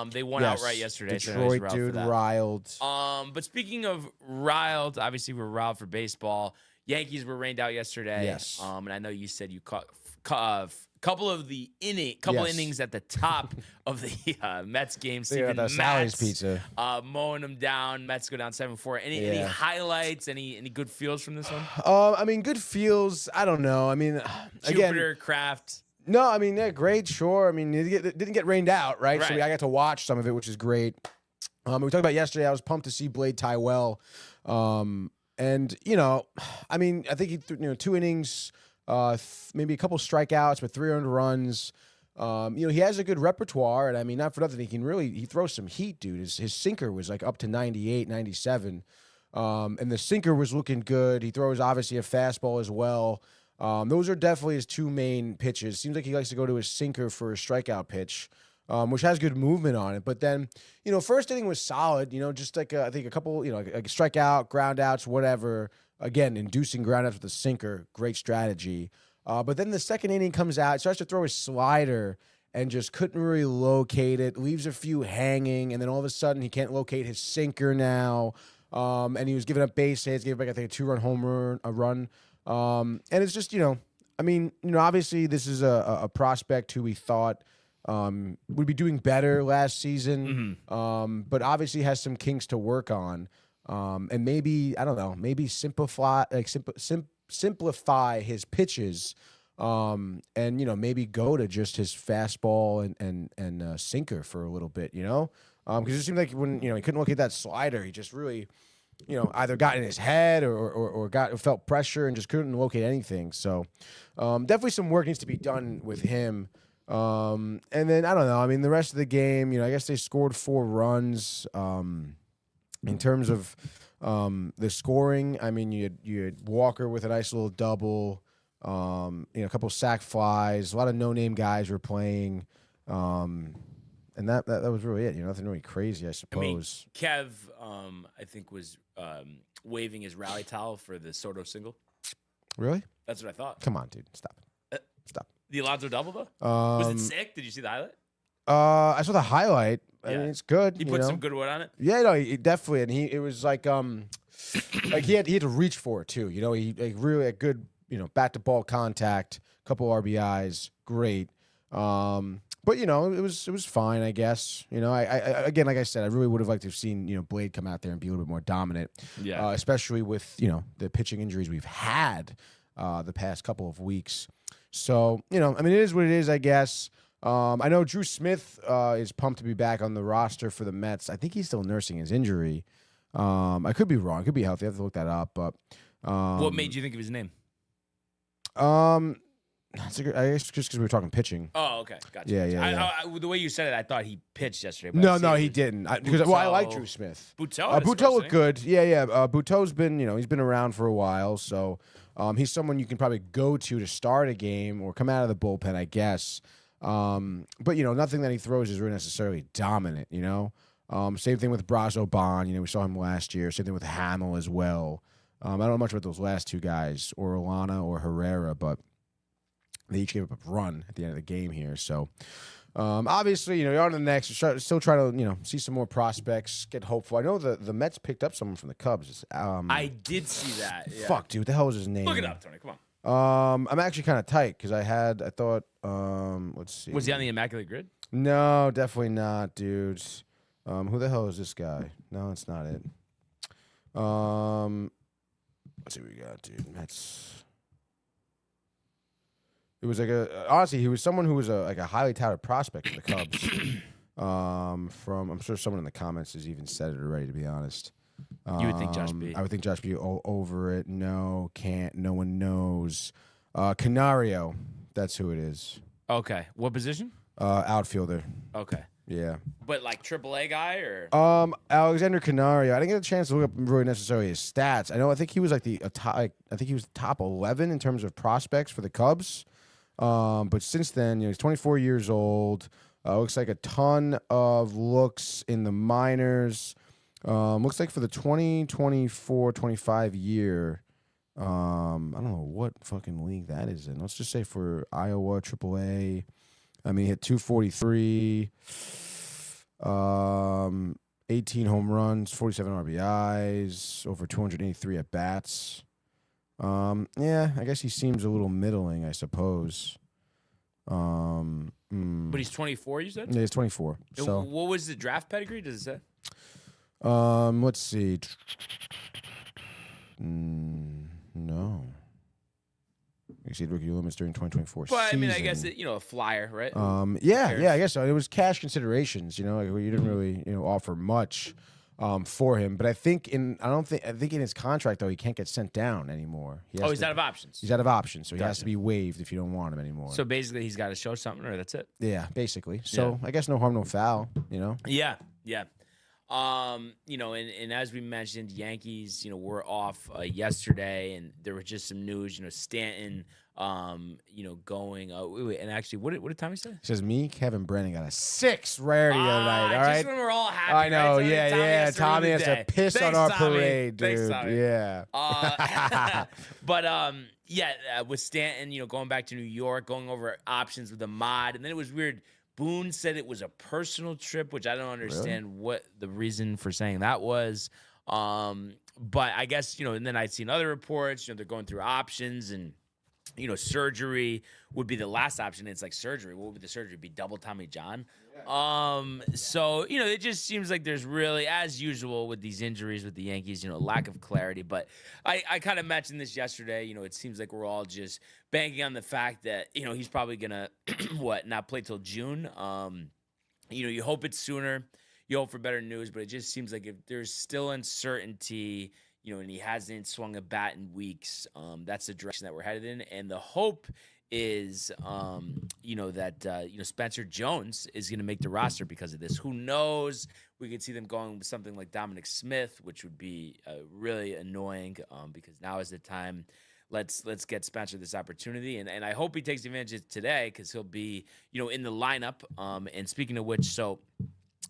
these. They won Yes. outright yesterday. so Detroit, he's riled for dude, that. riled. But speaking of riled, obviously we're riled for baseball. Yankees were rained out yesterday. Yes. And I know you said you caught couple innings at the top of the Mets game. They got Steven that Sally's Matz, pizza. mowing them down. Mets go down 7-4. Any Yeah. highlights? Any good feels from this one? I mean, good feels. I don't know. I mean, again, Jupiter, Kraft. no. I mean, yeah, great, sure. I mean, it didn't get rained out, right? So Right. I got to watch some of it, which is great. We talked about yesterday. I was pumped to see Blade Tywell. And I mean, I think he threw 2 innings, maybe a couple strikeouts, but 3 earned runs. He has a good repertoire, and I mean, not for nothing, he throws some heat, dude. His sinker was like up to 98, 97. And the sinker was looking good. He throws obviously a fastball as well. Those are definitely his 2 main pitches. Seems like he likes to go to his sinker for a strikeout pitch, which has good movement on it. But then, first inning was solid. Just like I think a couple, like a strikeout, ground outs, whatever. Again, inducing ground outs with a sinker, great strategy. But then the second inning comes out, starts to throw his slider, and just couldn't really locate it. Leaves a few hanging, and then all of a sudden he can't locate his sinker now. And he was giving up base hits, gave back I think a 2-run home run. And it's just obviously this is a prospect who we thought would be doing better last season, but obviously has some kinks to work on. And maybe I don't know, maybe simplify his pitches. And maybe go to just his fastball and sinker for a little bit, because it seemed like when he couldn't look at that slider, he just really either got in his head or felt pressure and just couldn't locate anything. So definitely some work needs to be done with him. And then I don't know. I mean, the rest of the game, I guess they scored 4 runs. In terms of the scoring, I mean, you had Walker with a nice little double. A couple sack flies. A lot of no-name guys were playing. And that was really it. Nothing really crazy, I suppose. Kev, I think was waving his rally towel for the Soto single. Really? That's what I thought. Come on, dude. Stop it. Stop. The Alonso double though. Was it sick? Did you see the highlight? I saw the highlight. I Yeah. mean, it's good. He put some good wood on it. Yeah, no, he definitely, and it was like like he had to reach for it too. He really a good bat to ball contact, couple RBIs, great. But it was fine, I guess. I again, like I said, I really would have liked to have seen Blade come out there and be a little bit more dominant. Yeah. Especially with the pitching injuries we've had the past couple of weeks. So I mean, it is what it is, I guess. I know Drew Smith is pumped to be back on the roster for the Mets. I think he's still nursing his injury. I could be wrong. Could be healthy. I have to look that up. But What made you think of his name? That's a good, I guess just because we were talking pitching. Oh, okay, gotcha. Yeah. The way you said it, I thought he pitched yesterday. But No, he didn't. I like Drew Smith. Buteau looked good. Yeah. Buteau's been, he's been around for a while, so he's someone you can probably go to start a game or come out of the bullpen, I guess. But nothing that he throws is really necessarily dominant. Same thing with Brazo Bond. We saw him last year. Same thing with Hamill as well. I don't know much about those last two guys, or Orellana or Herrera, but they each gave up a run at the end of the game here. So, obviously, you're on to the next. Still trying to, see some more prospects, get hopeful. I know the Mets picked up someone from the Cubs. I did see that. Yeah. Fuck, dude. What the hell was his name? Look it up, Tony. Come on. I'm actually kind of tight because I thought, let's see. Was he on the Immaculate Grid? No, definitely not, dude. Who the hell is this guy? No, it's not it. Let's see what we got, dude. It was like honestly, he was someone who was like a highly touted prospect for the Cubs. I'm sure someone in the comments has even said it already, to be honest. You would think Josh B. I would think Josh B. Over it. No, can't. No one knows. Canario. That's who it is. Okay. What position? Outfielder. Okay. Yeah. But like AAA guy or? Alexander Canario. I didn't get a chance to look up really necessarily his stats. I think he was like I think he was top 11 in terms of prospects for the Cubs. But since then, he's 24 years old. Looks like a ton of looks in the minors. Looks like for the 2024-25 year, I don't know what fucking league that is in. Let's just say for Iowa AAA. I mean, he hit 243, 18 home runs, 47 RBIs, over 283 at bats. Yeah, I guess he seems a little middling, I suppose. But he's 24, you said? Yeah, he's 24. So what was the draft pedigree? Does it say? Let's see. No. Exceed rookie limits during 2024 But season. I mean, I guess a flyer, right? Yeah, I guess so. It was cash considerations. You didn't really offer much for him. But I think in his contract though he can't get sent down anymore. He's out of options. He's out of options, so he has Gotcha. to be waived if you don't want him anymore. So basically, he's got to show something, or that's it. Yeah, basically. So I guess no harm, no foul. Yeah. And as we mentioned, Yankees, were off yesterday, and there was just some news. Stanton, going. Wait, and actually, what did Tommy say? He says me, Kevin Brennan got a 6 rarity the other night. All right, just when we're all happy. I know. Right? Yeah. Tommy has to piss on our Tommy. parade, dude. Thanks, Tommy. Yeah. But with Stanton, going back to New York, going over options with the mod, and then it was weird. Boone said it was a personal trip, which I don't understand what the reason for saying that was. But I guess, and then I'd seen other reports, they're going through options and, surgery would be the last option. It's like surgery. What would the surgery be? Double Tommy John? So, it just seems like there's really, as usual with these injuries with the Yankees, lack of clarity. But I kind of mentioned this yesterday. It seems like we're all just banking on the fact that, he's probably going to, not play till June. You hope it's sooner. You hope for better news. But it just seems like if there's still uncertainty, and he hasn't swung a bat in weeks, that's the direction that we're headed in. And the hope is, that Spencer Jones is going to make the roster because of this. Who knows? We could see them going with something like Dominic Smith, which would be really annoying because now is the time let's get Spencer this opportunity, and I hope he takes advantage of it today because he'll be in the lineup. And speaking of which, so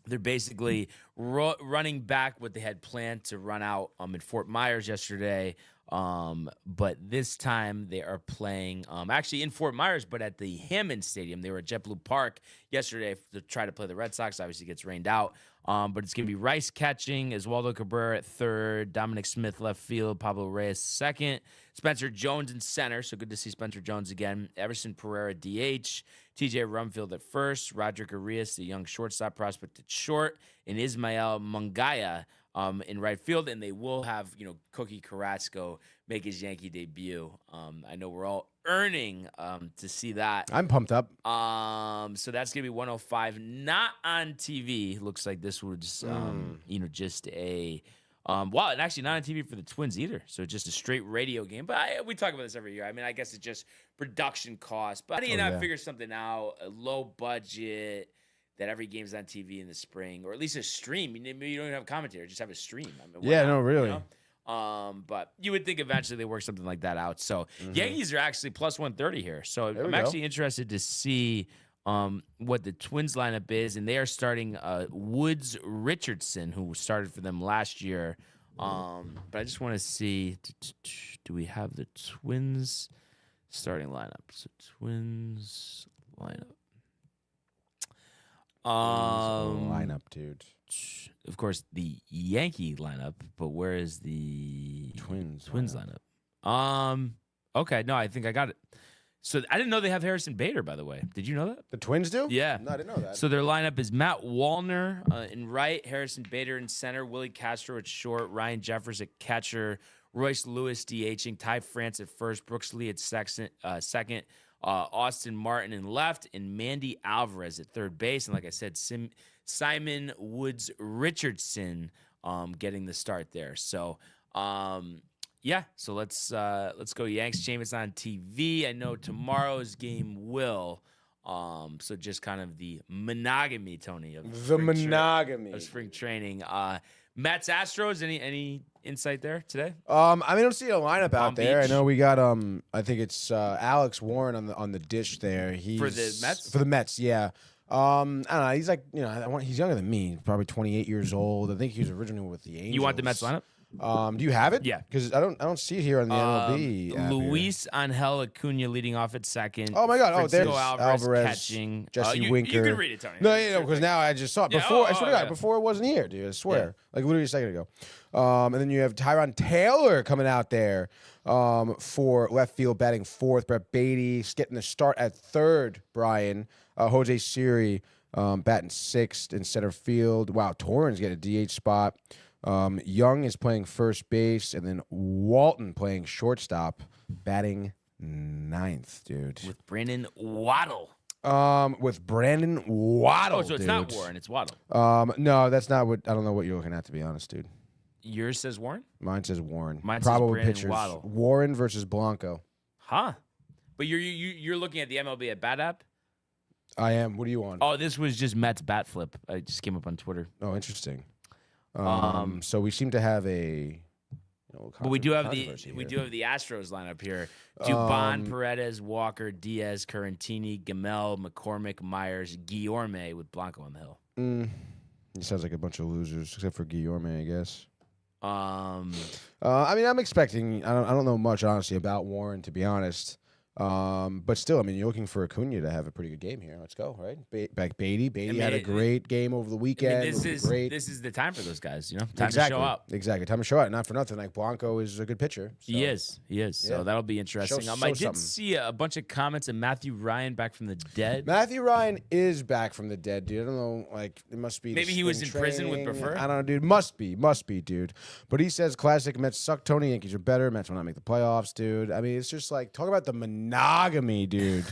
they're basically running back what they had planned to run out in Fort Myers yesterday. But this time they are playing actually in Fort Myers, but at the Hammond Stadium. They were at JetBlue Park yesterday to try to play the Red Sox. Obviously, it gets rained out. But it's going to be Rice catching, Oswaldo Cabrera at third, Dominic Smith left field, Pablo Reyes second, Spencer Jones in center. So good to see Spencer Jones again. Everson Pereira DH, TJ Rumfield at first, Roderick Arias, the young shortstop prospect at short, and Ismael Mungaya in right field, and they will have Cookie Carrasco make his Yankee debut. I know we're all earning to see that. I'm pumped up. So that's gonna be 105, not on TV. Looks like this was just a wow, and actually not on TV for the Twins either. So just a straight radio game. But we talk about this every year. I mean, I guess it's just production costs. But how do you not figure something out? A low budget. That every game's on TV in the spring, or at least a stream. Maybe you don't even have commentary, just have a stream. I mean, no, really. But you would think eventually they work something like that out. So Yankees are actually plus 130 here. So I'm actually interested to see what the Twins lineup is, and they are starting Woods Richardson, who started for them last year. But I just want to see, do we have the Twins starting lineup? So Twins lineup. Lineup, dude. Of course, the Yankee lineup, but where is the Twins lineup? Okay, no, I think I got it. So I didn't know they have Harrison Bader, by the way. Did you know that? The Twins do? Yeah. No, I didn't know that. So their lineup is Matt Wallner in right, Harrison Bader in center, Willie Castro at short, Ryan Jeffers at catcher, Royce Lewis DHing, Ty France at first, Brooks Lee at second, Austin Martin in left, and Mandy Alvarez at third base. And like I said, Simon Woods Richardson getting the start there. So, so let's go Yanks. Jameis on TV. I know tomorrow's game will. So just kind of the monogamy, Tony, of spring training. Mets Astros. Any insight there today? I don't see a lineup out there. I know we got I think it's Alex Warren on the dish there. He's for the Mets. For the Mets, yeah. I don't know. He's like he's younger than me. Probably 28 years old. I think he was originally with the Angels. You want the Mets lineup? Do you have it? Yeah, because I don't see it here on the MLB. Luis Angel Acuna leading off at second. Oh my God! Francisco There's Alvarez catching. Jesse Winker. You can read it, Tony. No, because now I just saw it before. I swear to God, before it wasn't here, dude. I swear, like literally a second ago. And then you have Tyron Taylor coming out there for left field, batting fourth. Brett Beatty's getting the start at third. Brian Jose Siri batting sixth in center field. Wow, Torrens getting a DH spot. Young is playing first base, and then Walton playing shortstop, batting ninth, dude. With Brandon Waddle. With Brandon Waddle. Oh, so it's not Warren, it's Waddle. No, that's not what. I don't know what you're looking at, to be honest, dude. Yours says Warren? Mine says Warren. Mine Probably says Brandon pitchers. Waddle. Warren versus Blanco. Huh? But you're looking at the MLB at Bat App? I am. What are you on? Oh, this was just Mets bat flip. I just came up on Twitter. Oh, interesting. So we seem to have a. But we do have the Astros lineup here: Dubon, Paredes, Walker, Diaz, Currentini, Gamel, McCormick, Myers, Guillorme with Blanco on the hill. He sounds like a bunch of losers, except for Guillorme, I guess. I mean, I'm expecting. I don't know much honestly about Warren, to be honest. But still, I mean, you're looking for Acuna to have a pretty good game here. Let's go, right? Beatty had a great game over the weekend. I mean, this is the time for those guys, time exactly. to show up. Exactly, time to show up. Not for nothing. Like Blanco is a good pitcher. So. He is. Yeah. So that'll be interesting. I did see a bunch of comments of Matthew Ryan back from the dead. Matthew Ryan is back from the dead, dude. I don't know. Like it must be. Maybe he was in prison with Prefer. I don't know, dude. Must be, dude. But he says classic Mets suck. Tony Yankees are better. Mets will not make the playoffs, dude. I mean, it's just like talk about the monogamy, dude.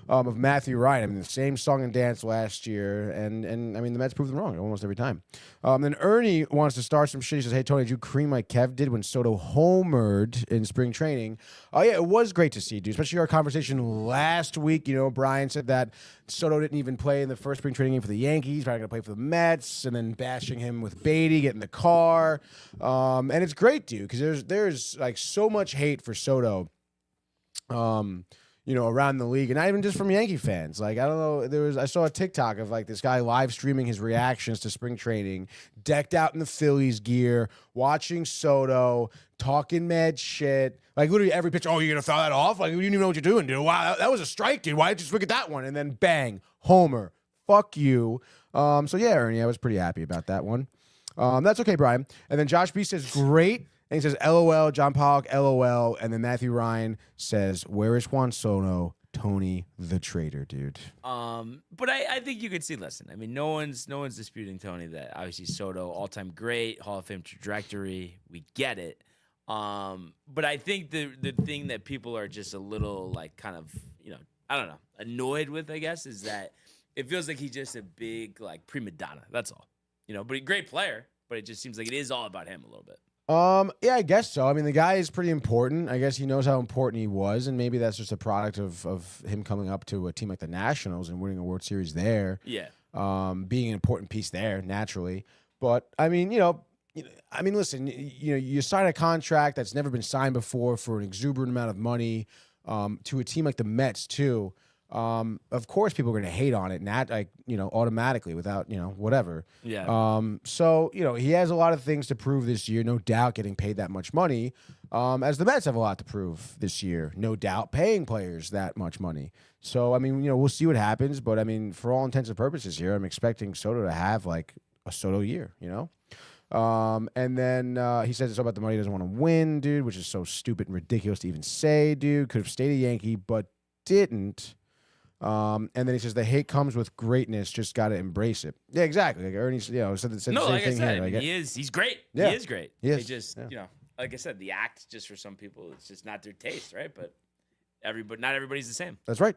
Of Matthew Ryan. I mean, the same song and dance last year, and I mean, the Mets proved them wrong almost every time. Then Ernie wants to start some shit. He says, "Hey Tony, did you cream like Kev did when Soto homered in spring training?" Oh yeah, it was great to see, dude. Especially our conversation last week. Brian said that Soto didn't even play in the first spring training game for the Yankees. Probably gonna play for the Mets, and then bashing him with Beatty, get in the car. And it's great, dude, because there's like so much hate for Soto. Around the league, and not even just from Yankee fans. Like, I don't know, I saw a TikTok of like this guy live streaming his reactions to spring training, decked out in the Phillies gear, watching Soto, talking mad shit. Like, literally every pitch, oh, you're going to foul that off? Like, you didn't even know what you're doing, dude. Wow, that was a strike, dude. Why did you just look at that one? And then bang, homer. Fuck you. So yeah, Ernie, I was pretty happy about that one. That's okay, Brian. And then Josh B says, great. And he says, LOL, John Pollock, LOL. And then Matthew Ryan says, where is Juan Soto? Tony the traitor, dude. But I think you could see, listen, I mean, no one's disputing, Tony, that obviously Soto, all-time great, Hall of Fame trajectory. We get it. But I think the thing that people are just a little, like, kind of, I don't know, annoyed with, I guess, is that it feels like he's just a big, like, prima donna. That's all. But a great player, but it just seems like it is all about him a little bit. Yeah, I guess so. I mean, the guy is pretty important. I guess he knows how important he was, and maybe that's just a product of him coming up to a team like the Nationals and winning a World Series there. Yeah. Being an important piece there, naturally. But I mean, listen, you sign a contract that's never been signed before for an exuberant amount of money, to a team like the Mets too. Of course, people are going to hate on it, automatically without, whatever. Yeah. So, he has a lot of things to prove this year, no doubt, getting paid that much money. As the Mets have a lot to prove this year, no doubt, paying players that much money. So, I mean, we'll see what happens. But I mean, for all intents and purposes here, I'm expecting Soto to have like a Soto year, And then he says it's all about the money. He doesn't want to win, dude, which is so stupid and ridiculous to even say, dude. Could have stayed a Yankee, but didn't. And then he says the hate comes with greatness. Just got to embrace it. Yeah, exactly. Like Ernie, said the same thing like I said, here. Like, he's great. Yeah. He is great. He is. They just, like I said, the act just for some people, it's just not their taste, right? But not everybody's the same. That's right.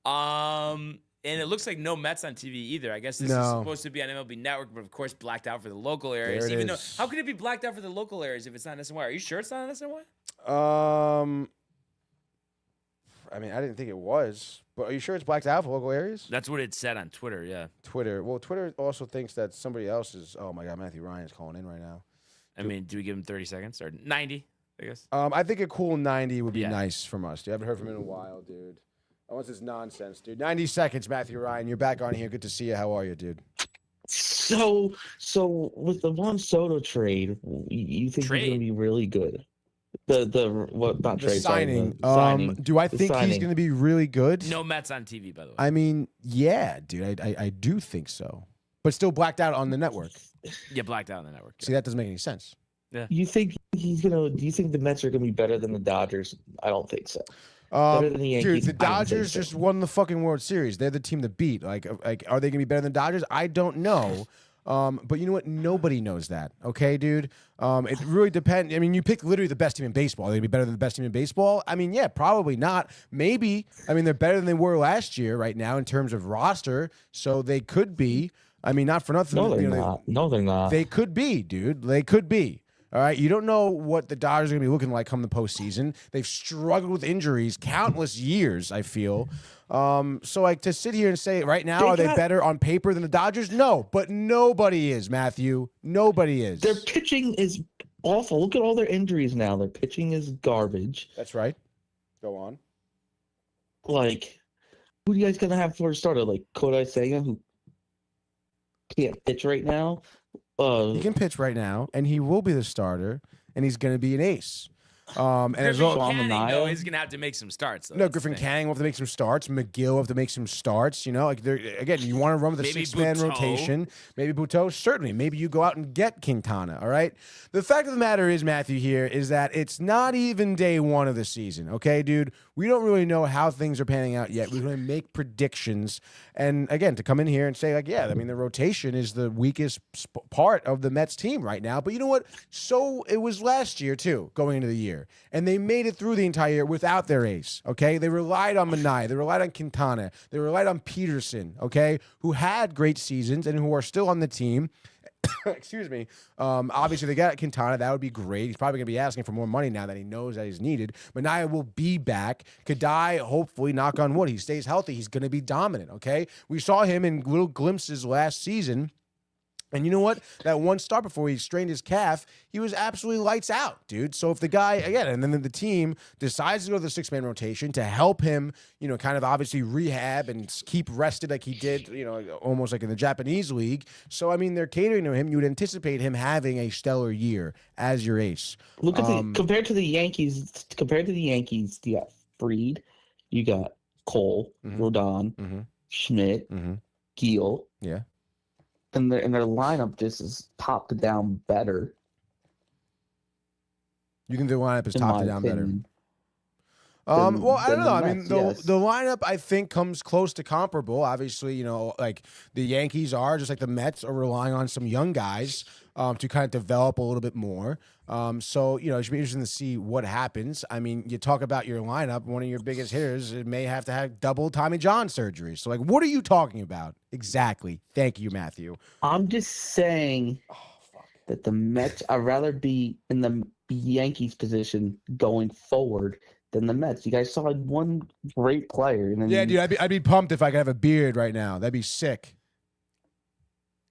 And it looks like no Mets on TV either. I guess this is supposed to be on MLB Network, but of course blacked out for the local areas. There it Even is. though, how could it be blacked out for the local areas if it's not SNY? Are you sure it's not on SNY? I mean, I didn't think it was, but are you sure it's blacked out for local areas? That's what it said on Twitter, yeah. Twitter. Well, Twitter also thinks that somebody else is. Oh my God, Matthew Ryan's calling in right now. I mean, do we give him 30 seconds or 90? I guess. I think a cool 90 would be nice from us. Dude, I haven't heard from him in a while, dude. I want this nonsense, dude. 90 seconds, Matthew Ryan. You're back on here. Good to see you. How are you, dude? So with the Juan Soto trade, you think he's going to be really good? The signing. Do I think he's going to be really good? No Mets on TV, by the way. I mean, yeah, dude. I do think so, but still blacked out on the network. Yeah, blacked out on the network. See, that doesn't make any sense. Yeah. You think do you think the Mets are going to be better than the Dodgers? I don't think so. Better than the Yankees. Dude, the Dodgers just won the fucking World Series. They're the team to beat. Like, are they going to be better than the Dodgers? I don't know. But you know what? Nobody knows that. Okay, dude? It really depends. I mean, you pick literally the best team in baseball. Are they going to be better than the best team in baseball? I mean, yeah, probably not. Maybe. I mean, they're better than they were last year right now in terms of roster. So they could be. I mean, not for nothing. No, they're not. No, they're not. They could be, dude. They could be. All right, you don't know what the Dodgers are going to be looking like come the postseason. They've struggled with injuries countless years, I feel. So, like, to sit here and say right now, are they better on paper than the Dodgers? No, but nobody is, Matthew. Nobody is. Their pitching is awful. Look at all their injuries now. Their pitching is garbage. That's right. Go on. Like, who do you guys going to have for a starter? Like, Kodai Senga, who can't pitch right now? He can pitch right now, and he will be the starter, and he's going to be an ace. And Griffin Canning, though, is going to have to make some starts. Though. No, Griffin Canning will have to make some starts. McGill will have to make some starts. You know, like again, you want to run with a six-man rotation. Maybe Buteau, certainly. Maybe you go out and get Quintana, all right? The fact of the matter is, Matthew, here, is that it's not even day one of the season, okay, dude? We don't really know how things are panning out yet. We're going to make predictions. And, again, to come in here and say, like, yeah, I mean, the rotation is the weakest part of the Mets team right now. But you know what? So it was last year, too, going into the year. year, and they made it through the entire year without their ace. Okay, they relied on Manaea, they relied on Quintana, they relied on Peterson. Okay, who had great seasons and who are still on the team. Excuse me. Obviously, they got Quintana. That would be great. He's probably going to be asking for more money now that he knows that he's needed. Manaea will be back. Kadai, hopefully, knock on wood, he stays healthy. He's going to be dominant, okay? We saw him in little glimpses last season. And you know what? That one start before he strained his calf, he was absolutely lights out, dude. So if the guy, again, and then the team decides to go to the six-man rotation to help him, you know, kind of obviously rehab and keep rested like he did, you know, almost like in the Japanese league. So, I mean, they're catering to him. You would anticipate him having a stellar year as your ace. Look at compared to the Yankees, you got Fried, you got Cole, Rodon, Schmidt, Giel. Yeah. And their lineup just is top to down better. You think the lineup is in top my to down better? opinion, Well, I don't than know. the I mean, Mets, the yes. the lineup I think comes close to comparable. Obviously, you know, like the Yankees are, just like the Mets are relying on some young guys to kind of develop a little bit more. So, you know, it should be interesting to see what happens. I mean, you talk about your lineup, one of your biggest hitters may have to have double Tommy John surgery. So, like, what are you talking about exactly? Thank you, Matthew. I'm just saying that the Mets, I'd rather be in the Yankees position going forward than the Mets. You guys saw one great player. And then Yeah, dude, I'd be pumped if I could have a beard right now. That'd be sick.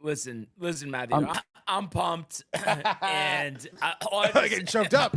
Listen, Matthew. I'm pumped, and I get choked up.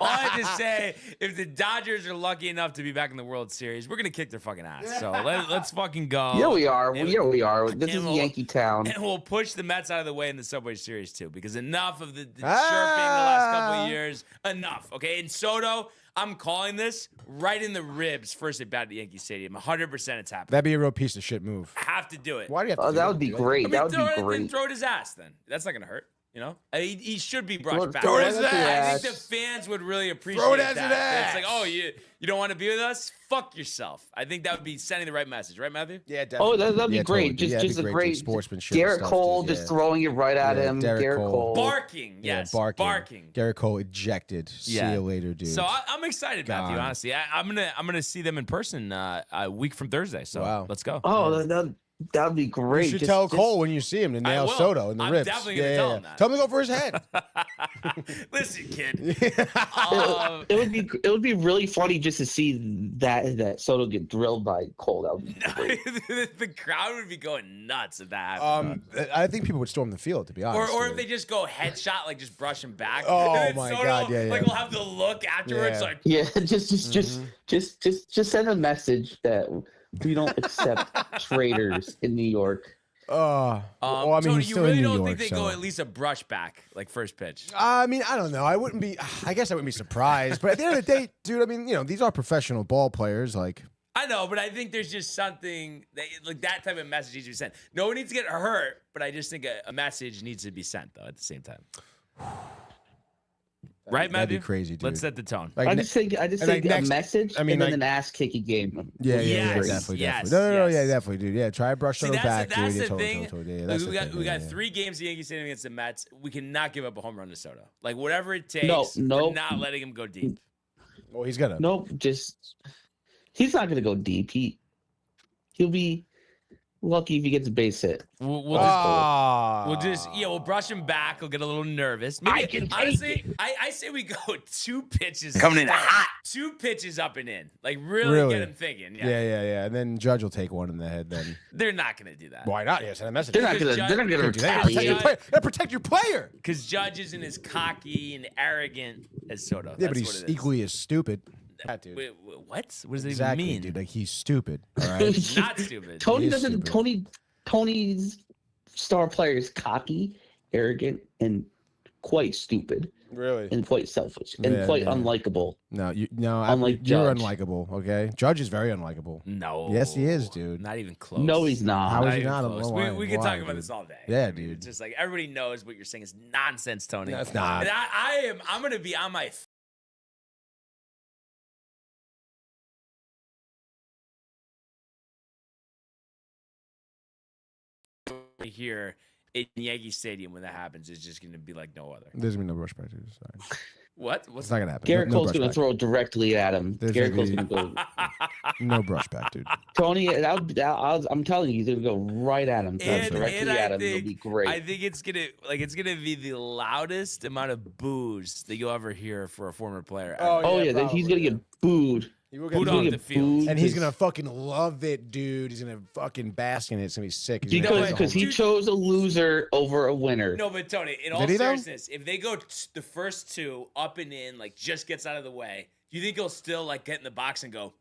all I have to say, if the Dodgers are lucky enough to be back in the World Series, we're gonna kick their fucking ass. So let's fucking go. Yeah, we are. And we are. This is we'll- Yankee Town. And we'll push the Mets out of the way in the Subway Series too, because enough of the chirping the last couple of years. Enough, okay? And Soto, I'm calling this right in the ribs. First at bat at Yankee Stadium, 100% it's happening. That'd be a real piece of shit move. Have to do it. Why do you have to? Do That would be dude? great. I mean, That would throw be it, great. then throw it his ass. Then that's not gonna hurt. You know, he should be brushed back. Throw it his I ass. think the fans would really appreciate Throw it as that. an ass. It's like, oh, you don't want to be with us? Fuck yourself. I think that would be sending the right message, right, Matthew? Yeah, definitely. Oh, that'd be Yeah, great. totally. Yeah, Just it'd a be great sportsmanship. Garrett stuff, Cole dude, just yeah. throwing it right at Yeah, him. Derek Garrett Cole. Cole. Barking, yes, barking. Garrett Cole ejected. Yeah. See you later, dude. So I'm excited, Matthew. God. Honestly, I'm gonna see them in person a week from Thursday. So Wow. let's go. Oh, that'd be great. You should Just- tell just- Cole when you see him to nail will. Soto in the I'm ribs. definitely gonna tell him that. Tell him to go for his head. Listen, kid. It would be really funny just to see that Soto get drilled by Cole. That would be great. The crowd would be going nuts if that happened. I think people would storm the field, to be honest. Or if dude. they just go headshot, like just brush him back. Oh, And then my Soto, God, yeah, Like yeah. we'll have the look afterwards, Yeah. like Yeah, just send a message that we don't accept traitors in New York. well, I mean, Tony, he's you still really in New don't York, think they so. go at least a brush back, like first pitch? I mean, I don't know. I wouldn't be. I guess I wouldn't be surprised. But at the end of the day, dude, I mean, you know, these are professional ball players. Like, I know, but I think there's just something like that type of message needs to be sent. No one needs to get hurt, but I just think a message needs to be sent though at the same time. Right, that'd Matthew? be crazy, dude. Let's set the tone. Like, I just think like a next- message I mean, and then like- an ass kicking game. Yeah, Yes, definitely, yes, definitely. No, yeah, yes. definitely, dude. Yeah, try to brush See, Soto back, that's dude. the Yeah, totally, thing. totally, yeah, that's we the got thing, we yeah, got yeah. 3 games at Yankee Stadium against the Mets. We cannot give up a home run to Soto. Like whatever it takes. No. We're not letting him go deep. Well, he's gonna. Nope, he's not gonna go deep. He'll be lucky if he gets a base hit. We'll brush him back. He'll get a little nervous. Maybe, honestly, I say we go 2 pitches Coming in hot. 2 pitches up and in. Like really get him thinking. Yeah. And then Judge will take one in the head. Then They're not gonna do that. why not? Yeah, send a message. They're not gonna Can't do that. Protect your retaliate. player. Yeah, protect your player. Because Judge isn't as cocky and arrogant as Soto. Yeah, That's but what he's it is. equally as stupid. That dude. Wait, what? What does it Exactly, even mean? dude. Like he's stupid. All right. He's not stupid. Tony He is doesn't. stupid. Tony's star player is cocky, arrogant, and quite stupid, Really? and quite selfish, and Yeah, quite yeah. unlikable. No, you're Unlike Judge. unlikable. Okay, Judge is very unlikable. No. Yes, he is, dude. Not even close. No, he's not. How is he even not? close. Why? We can Why, talk about dude? this all day. Yeah, I mean, dude. It's just like everybody knows what you're saying is nonsense, Tony. No, it's not. And I'm gonna be on my here in Yankee Stadium when that happens. It's just gonna be like no other. There's gonna be no rush back, dude. Sorry. What? It's not gonna happen. Garrett No Cole's going brushback. to throw it directly at him. There's Garrett Cole's gonna going to go. No brushback, dude. Tony, I'm telling you, he's going to go right at him. Directly at him. It'll be great. I think it's gonna be the loudest amount of boos that you'll ever hear for a former player. Oh yeah, then he's going to get booed. He will Booed get off booed. the field. And he's gonna fucking love it, dude. He's gonna fucking bask in it. It's gonna be sick. He's gonna Because have a he whole- chose a loser over a winner. No, but Tony, in all Did he, though? seriousness, if they go the first two up and in, like just gets out of the way, do you think he'll still like get in the box and go?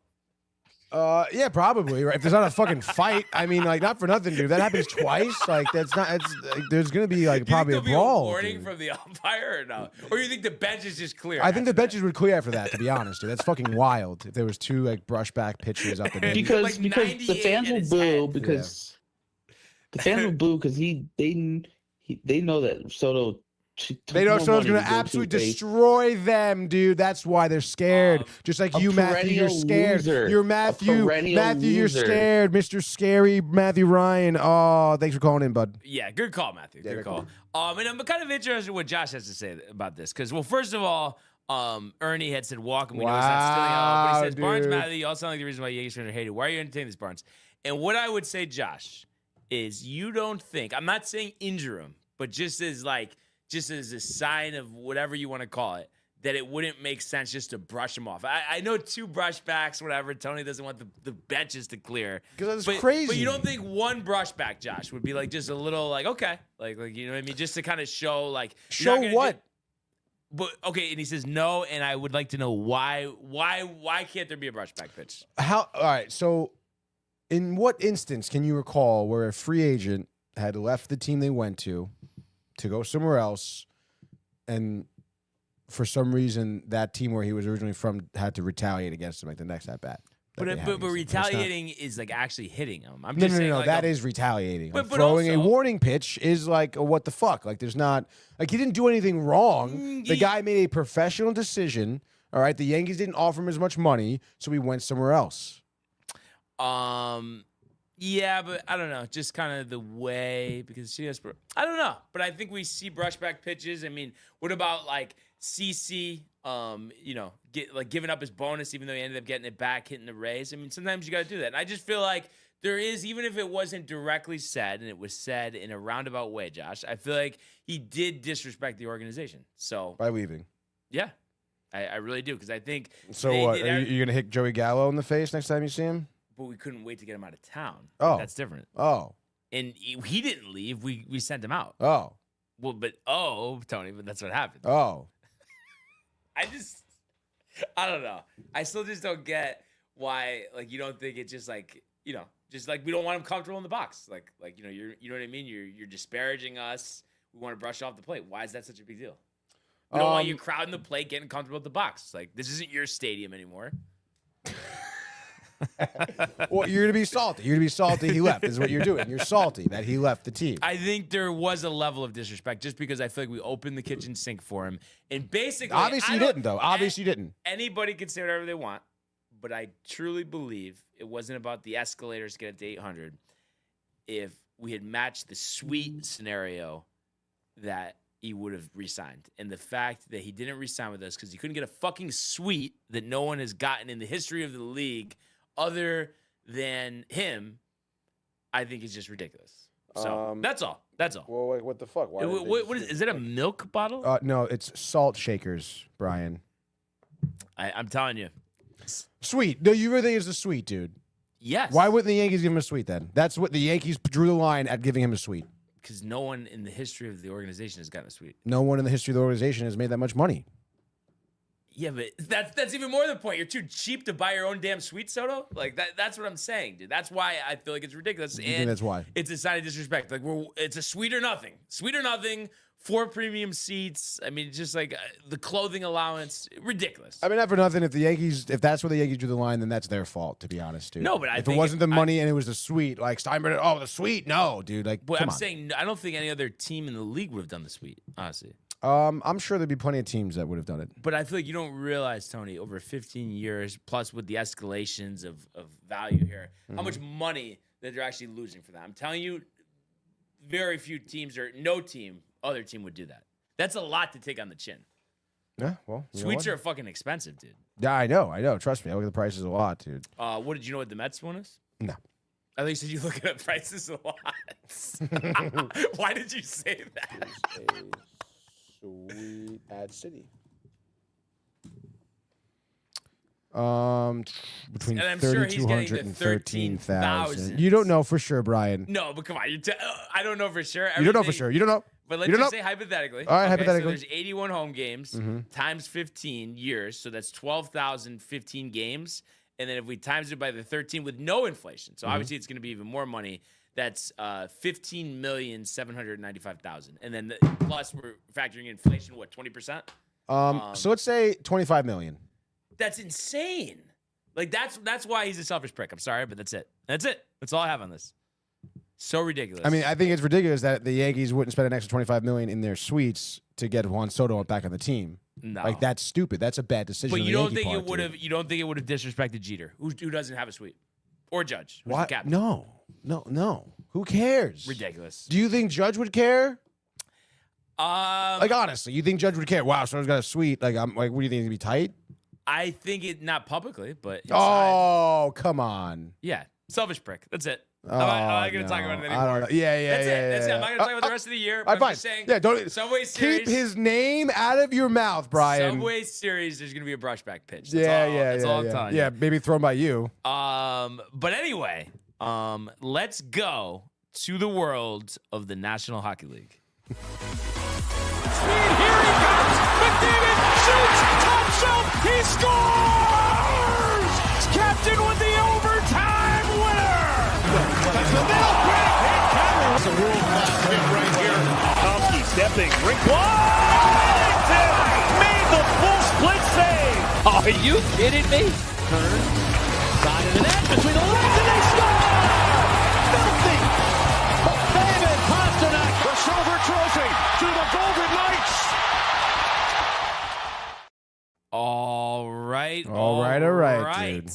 Yeah, probably. Right. If there's not a fucking fight, I mean, like, not for nothing, dude. That happens twice. Like, that's not. It's like, there's gonna be like Do you probably a think there'll brawl. be a warning dude. from the umpire or no? Or you think the bench is just clear? I think after the benches would clear after that. To be honest, dude, that's fucking wild. If there was two like brushback pitches up and in. Because Like the 98 fans in will his boo head. because the fans will boo because they know that Soto. They know Soto's gonna absolutely destroy them, dude. That's why they're scared. Just like a you, Matthew, you're perennial scared. loser. You're A Matthew. perennial Matthew, you're loser. scared. Mr. Scary, Matthew Ryan. Oh, thanks for calling in, bud. Yeah, good call, Matthew. Yeah, Good good call. And I'm kind of interested in what Josh has to say about this because, well, first of all, Ernie had said walk, and we know he's not stealing it all. But he Wow, says Barnes, dude. Matthew, you all sound like the reason why Yankees fans are hated. Why are you entertaining this, Barnes? And what I would say, Josh, is you don't think I'm not saying injure him, but just as a sign of whatever you want to call it, that it wouldn't make sense just to brush him off. I know two brushbacks, whatever. Tony doesn't want the benches to clear. Because that's But crazy. you don't think one brushback, Josh, would be like just a little like, okay. Like you know what I mean? Just to kind of show like you're not Show gonna what? but okay, and he says no, and I would like to know why can't there be a brushback pitch? How? All right. So, in what instance can you recall where a free agent had left the team they went to go somewhere else, and for some reason that team where he was originally from had to retaliate against him like the next at bat? But retaliating is like actually hitting him. I'm just saying like that is retaliating. But- Like, but throwing a also- warning pitch is like a what the fuck? Like there's not like he didn't do anything wrong. The guy made a professional decision. All right, the Yankees didn't offer him as much money, so he went somewhere else. Yeah, but I don't know. Just kind of the way because I don't know. But I think we see brushback pitches. I mean, what about like CC? Giving up his bonus even though he ended up getting it back, hitting the Rays. I mean, sometimes you got to do that. And I just feel like there is, even if it wasn't directly said, and it was said in a roundabout way, Josh. I feel like he did disrespect the organization. So By leaving. yeah, I really do because I think. So they what? did Are you gonna hit Joey Gallo in the face next time you see him? But we couldn't wait to get him out of town. Oh. That's different. Oh. And he didn't leave. We sent him out. Oh. Well, but Tony, but that's what happened. Oh. I don't know. I still just don't get why, like, you don't think it's just like, just like we don't want him comfortable in the box. Like, you know what I mean? You're disparaging us. We want to brush off the plate. Why is that such a big deal? We don't want you crowding the plate, getting comfortable at the box. Like, this isn't your stadium anymore. Well, you're gonna be salty. You're gonna be salty. He left. Is what you're doing. You're salty that he left the team. I think there was a level of disrespect just because I feel like we opened the kitchen sink for him. And basically, Obviously, you didn't though. Obviously, you didn't. Anybody can say whatever they want, but I truly believe it wasn't about the escalators to get it to 800. If we had matched the sweet scenario, that he would have resigned. And the fact that he didn't resign with us because he couldn't get a fucking suite that no one has gotten in the history of the league other than him, I think is just ridiculous. So that's all. That's all. Well, like, what the fuck? Why What is it? A milk bottle? No, it's salt shakers, Brian. I'm telling you. Sweet. No, you really think it's a sweet, dude? Yes. Why wouldn't the Yankees give him a sweet then? That's what the Yankees drew the line at giving him a sweet. Because no one in the history of the organization has gotten a suite. No one in the history of the organization has made that much money. Yeah, but that's even more the point. You're too cheap to buy your own damn suite, Soto. Like that's what I'm saying, dude. That's why I feel like it's ridiculous. You think that's why? It's a sign of disrespect. Like it's a sweet or nothing. Sweet or nothing. 4 premium seats. I mean, just like the clothing allowance. Ridiculous. I mean, not for nothing. If that's where the Yankees drew the line, then that's their fault, to be honest, dude. No, but if it wasn't the money and it was the suite, like Steinbrenner, the suite, no, dude. Like, But come I'm on. saying I don't think any other team in the league would have done the suite, honestly. I'm sure there'd be plenty of teams that would have done it. But I feel like you don't realize, Tony, over 15 years, plus with the escalations of value here, how much money that they're actually losing for that. I'm telling you, very few teams or no team, other team would do that. That's a lot to take on the chin. Yeah, well, you know Suites what? are fucking expensive, dude. Yeah, I know. Trust me, I look at the prices a lot, dude. What did you know what the Mets one is? No. I think you said you look at prices a lot. Why did you say that? Sweet ad city. Between And I'm sure he's getting 3,200 the and 13,000. 13,000. You don't know for sure, Brian. No, but come on. I don't know for sure. You don't know for sure. You don't know. But let's You don't just know. say hypothetically. All right, okay, hypothetically. So there's 81 home games times 15 years. So that's 12,015 games. And then if we times it by the 13 with no inflation, so obviously it's going to be even more money. That's 15,795,000. And then plus we're factoring in inflation, what, 20%? So let's say 25 million. That's insane. Like that's why he's a selfish prick. I'm sorry, but that's it. That's it. That's all I have on this. So ridiculous. I mean, I think it's ridiculous that the Yankees wouldn't spend an extra 25 million in their suites to get Juan Soto back on the team. No. Like that's stupid. That's a bad decision. But on you the don't Yankee think part, it would dude. have? You don't think it would have disrespected Jeter, who doesn't have a suite, or Judge? Who's the What? captain? No. Who cares? Ridiculous. Do you think Judge would care? Like Like honestly, you think Judge would care? Wow, someone's got a suite. Like I'm like, what do you think? It'd be tight? I think it not publicly, but inside. Oh, come on. Yeah, selfish prick. That's it. I'm not going to talk about it anymore. I don't know. Yeah. That's it. That's it. I'm not going to talk about the rest of the year. But I'm fine. just saying. Yeah, don't Subway Series. keep his name out of your mouth, Brian. Subway Series. There's going to be a brushback pitch. That's That's all I'm telling you. Yeah, maybe thrown by you. But anyway, let's go to the world of the National Hockey League. Here he comes. McDavid shoots. Top shelf. He scores. Captain with the overtime winner. That's the middle. It's a world-class hit right here. Tomsky stepping. Rink Waddington made the full split save. Are you kidding me? Turn. Side of the net. Between the legs and they score. Filthy. David Pasternak. The silver trophy to the Golden Knights. All right, dude.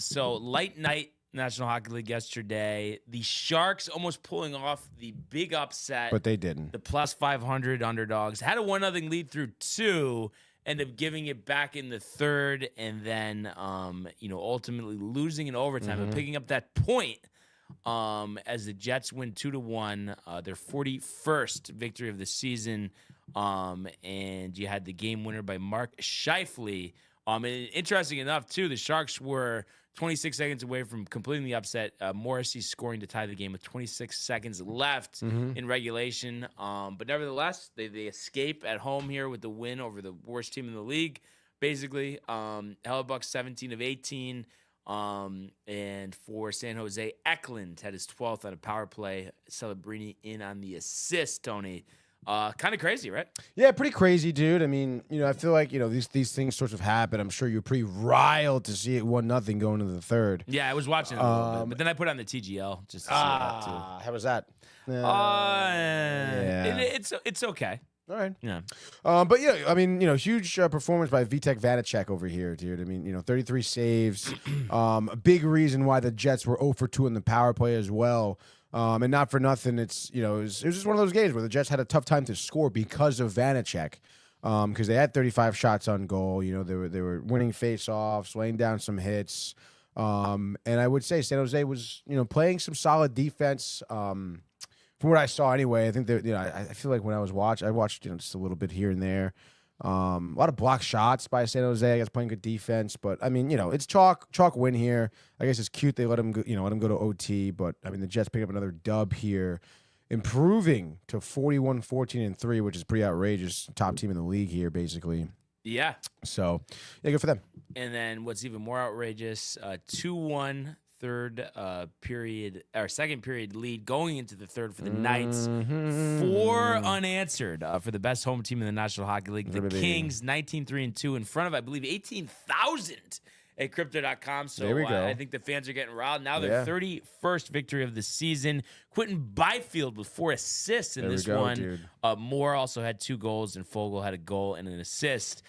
So light night National Hockey League yesterday. The Sharks almost pulling off the big upset. But they didn't. The plus 500 underdogs had a 1-0 lead through 2, ended up giving it back in the third, and then ultimately losing in overtime and picking up that point as the Jets win 2-1, their 41st victory of the season. And you had the game winner by Mark Scheifele. And interesting enough, too, the Sharks were 26 seconds away from completing the upset. Morrissey scoring to tie the game with 26 seconds left in regulation. But nevertheless, they escape at home here with the win over the worst team in the league. Basically, Hellebuck 17 of 18. And for San Jose, Eklund had his 12th on a power play. Celebrini in on the assist, Tony. Kind of crazy, right? Yeah, pretty crazy, dude. I mean, I feel like, these things sort of happen. I'm sure you're pretty riled to see it 1-0 going into the third. Yeah, I was watching it a little bit, but then I put on the TGL just to see that too. How was that? It's okay. All right. Yeah. But yeah, I mean, huge performance by Vitek Vanacek over here, dude. I mean, 33 saves. A big reason why the Jets were 0 for 2 in the power play as well. And not for nothing, it was just one of those games where the Jets had a tough time to score because of Vanacek. Because they had 35 shots on goal. They were winning face-offs, laying down some hits. And I would say San Jose was, playing some solid defense. From what I saw anyway, I think that, I feel like when I watched just a little bit here and there. A lot of block shots by San Jose. I guess playing good defense, but I mean, it's chalk win here. I guess it's cute they let him go, let him go to OT. But I mean, the Jets pick up another dub here, improving to 41-14-3, which is pretty outrageous. Top team in the league here, basically. Yeah. So yeah, good for them. And then what's even more outrageous, 2-1 second period lead going into the third for the Knights. 4 unanswered for the best home team in the National Hockey League. The Kings 19-3-2 in front of, I believe, 18,000 at Crypto.com. So there we go. I think the fans are getting riled. Now their 31st victory of the season. Quentin Byfield with 4 assists in this one. Dude. Moore also had 2 goals, and Fogle had a goal and an assist.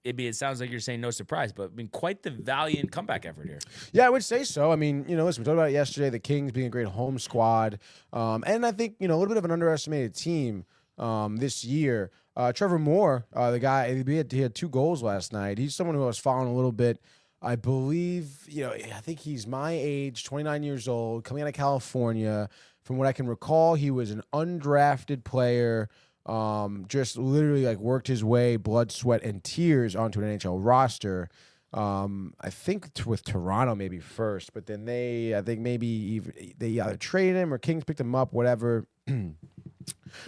It sounds like you're saying no surprise, but I mean, quite the valiant comeback effort here. Yeah, I would say so. I mean, listen, we talked about it yesterday, the Kings being a great home squad. And I think, a little bit of an underestimated team. this year. Trevor Moore, the guy, he had 2 goals last night. He's someone who I was following a little bit. I believe, I think he's my age, 29 years old, coming out of California. From what I can recall, he was an undrafted player, just literally like worked his way, blood, sweat, and tears onto an NHL roster. I think with Toronto maybe first, but then they either traded him or Kings picked him up, whatever.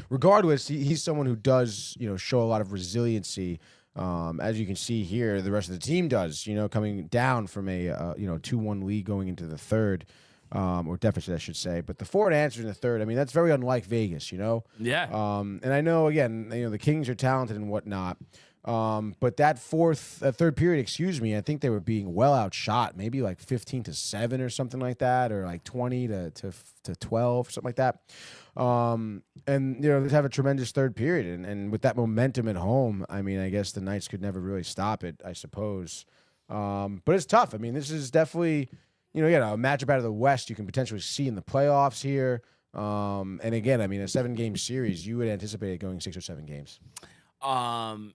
Regardless, he's someone who does, show a lot of resiliency. As you can see here, the rest of the team does, coming down from a 2-1 lead going into the third, or deficit, I should say. But the forward answer in the third, I mean, that's very unlike Vegas, Yeah. And I know, again, the Kings are talented and whatnot. But that third period, I think they were being well outshot, maybe like 15-7 or something like that, or like 20-12, something like that. And they have a tremendous third period, and with that momentum at home, I mean, I guess the Knights could never really stop it, I suppose. But it's tough. I mean, this is definitely, a matchup out of the West you can potentially see in the playoffs here. And again, I mean, a 7-game series, you would anticipate it going 6 or 7 games.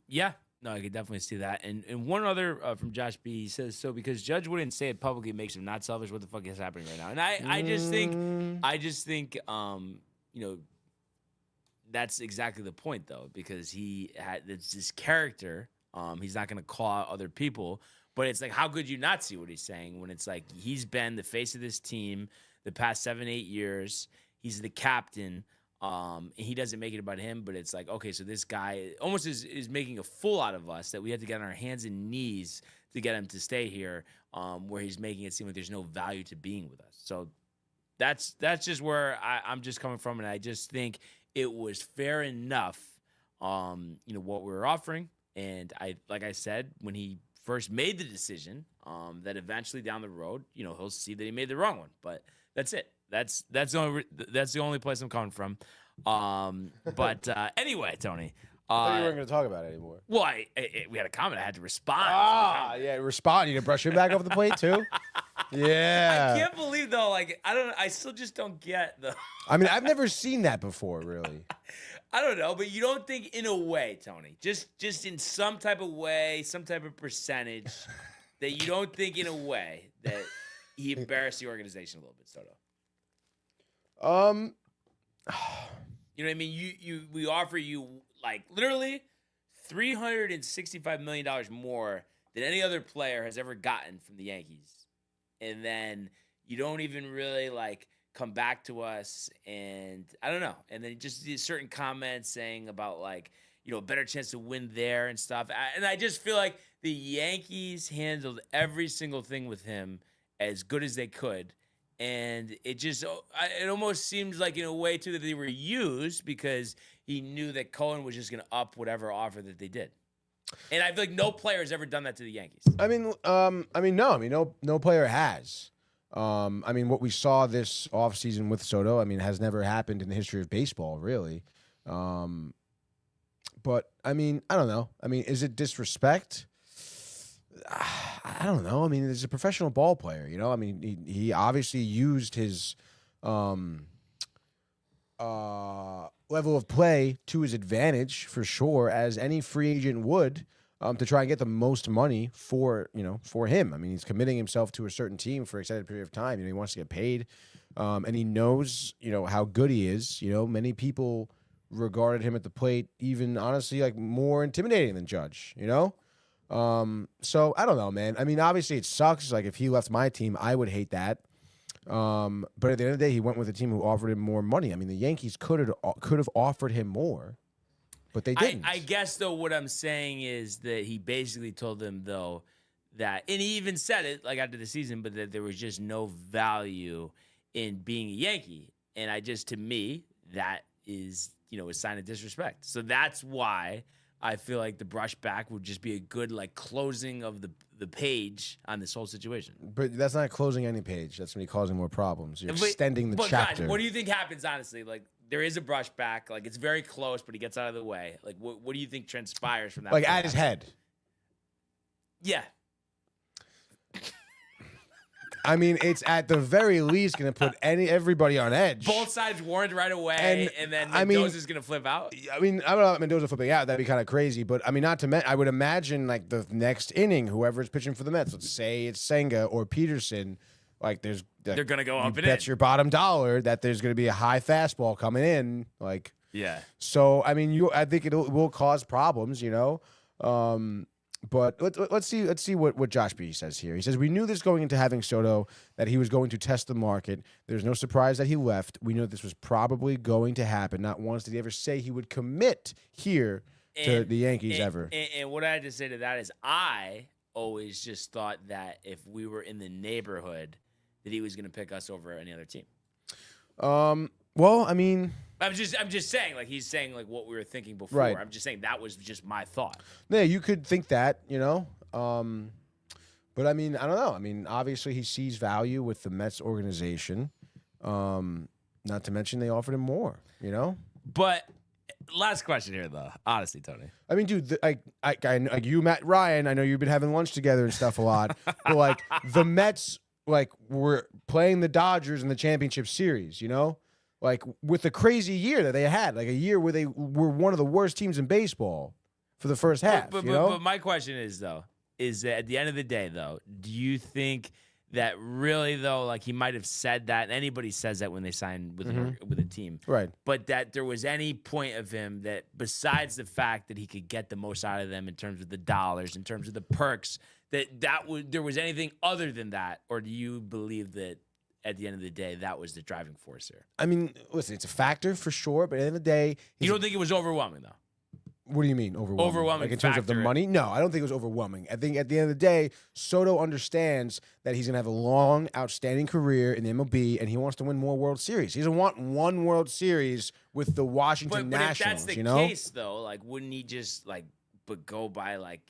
Yeah. No, I could definitely see that. And one other from Josh B. He says, so because Judge wouldn't say it publicly makes him not selfish. What the fuck is happening right now? And I just think, that's exactly the point though, because he had this character. He's not going to call out other people, but it's like, how could you not see what he's saying when it's like he's been the face of this team the past 7-8 years. He's the captain. And he doesn't make it about him, but it's like, okay, so this guy almost is making a fool out of us that we have to get on our hands and knees to get him to stay here, where he's making it seem like there's no value to being with us. So that's just where I'm just coming from, and I just think it was fair enough, what we were offering. And like I said, when he first made the decision, that eventually down the road, he'll see that he made the wrong one. But that's it. That's the only place I'm coming from. But anyway, Tony. I thought you weren't going to talk about it anymore. Well, we had a comment. I had to respond. Respond. You can brush your back off the plate too. Yeah. I can't believe though. Like I still just don't get the. I mean, I've never seen that before, really. I don't know, but you don't think in a way, Tony, just in some type of way, some type of percentage, that you don't think in a way that he embarrassed the organization a little bit, Soto. You know what I mean? We offer you like literally $365 million more than any other player has ever gotten from the Yankees. And then you don't even really like come back to us, and I don't know. And then just these certain comments saying about like, a better chance to win there and stuff. And I just feel like the Yankees handled every single thing with him as good as they could. And it almost seems like in a way too that they were used because he knew that Cohen was just going to up whatever offer that they did. And I feel like no player has ever done that to the Yankees. No player has. What we saw this offseason with Soto, has never happened in the history of baseball, really. But I don't know. Is it disrespect? I don't know. He's a professional ball player, he obviously used his level of play to his advantage for sure, as any free agent would, to try and get the most money for him. He's committing himself to a certain team for an extended period of time. He wants to get paid, and he knows, how good he is. Many people regarded him at the plate even honestly like more intimidating than Judge, So I don't know, man. Obviously it sucks. Like if he left my team, I would hate that. But at the end of the day, he went with a team who offered him more money. The Yankees could have offered him more, but they didn't. I guess though, what I'm saying is that he basically told them though that, and he even said it like after the season, but that there was just no value in being a Yankee. And to me, that is, a sign of disrespect. So that's why I feel like the brush back would just be a good like closing of the page on this whole situation. But that's not closing any page. That's when you're causing more problems. You're extending the chapter. Guys, what do you think happens, honestly? Like there is a brush back. Like it's very close, but he gets out of the way. Like what do you think transpires from that? Like at his head. Yeah. I mean, it's at the very least going to put everybody on edge. Both sides warned right away, and then Mendoza's going to flip out. I mean, I don't know about Mendoza flipping out. That'd be kind of crazy. But I mean, I would imagine like the next inning, whoever's pitching for the Mets, let's say it's Senga or Peterson, like they're going to go up and in. That's your bottom dollar that there's going to be a high fastball coming in. Like, yeah. So I mean, I think it will cause problems, But let's see what Josh B says here. He says, we knew this going into having Soto, that he was going to test the market. There's no surprise that he left. We knew that this was probably going to happen. Not once did he ever say he would commit here to the Yankees ever. And what I had to say to that is I always just thought that if we were in the neighborhood, that he was going to pick us over any other team. Well, I mean, I'm just saying, like he's saying, like what we were thinking before. Right. I'm just saying that was just my thought. Yeah, you could think that, but I mean, I don't know. I mean, obviously he sees value with the Mets organization. Not to mention they offered him more, But last question here, though. Honestly, Tony. I mean, dude, like you, Matt Ryan. I know you've been having lunch together and stuff a lot, but like the Mets, like were playing the Dodgers in the championship series, Like with the crazy year that they had, like a year where they were one of the worst teams in baseball for the first half. But my question is that at the end of the day, though, do you think that really, though, like he might have said that, and anybody says that when they sign with a team, right? But that there was any point of him that, besides the fact that he could get the most out of them in terms of the dollars, in terms of the perks, there was anything other than that, or do you believe that? At the end of the day, that was the driving force here. I mean, listen, it's a factor for sure, but at the end of the day... You don't think it was overwhelming, though? What do you mean, overwhelming? Overwhelming like in terms of the money? No, I don't think it was overwhelming. I think at the end of the day, Soto understands that he's going to have a long, outstanding career in the MLB, and he wants to win more World Series. He doesn't want one World Series with the Washington Nationals, But if that's the case, though, like, wouldn't he just, like, but go by, like,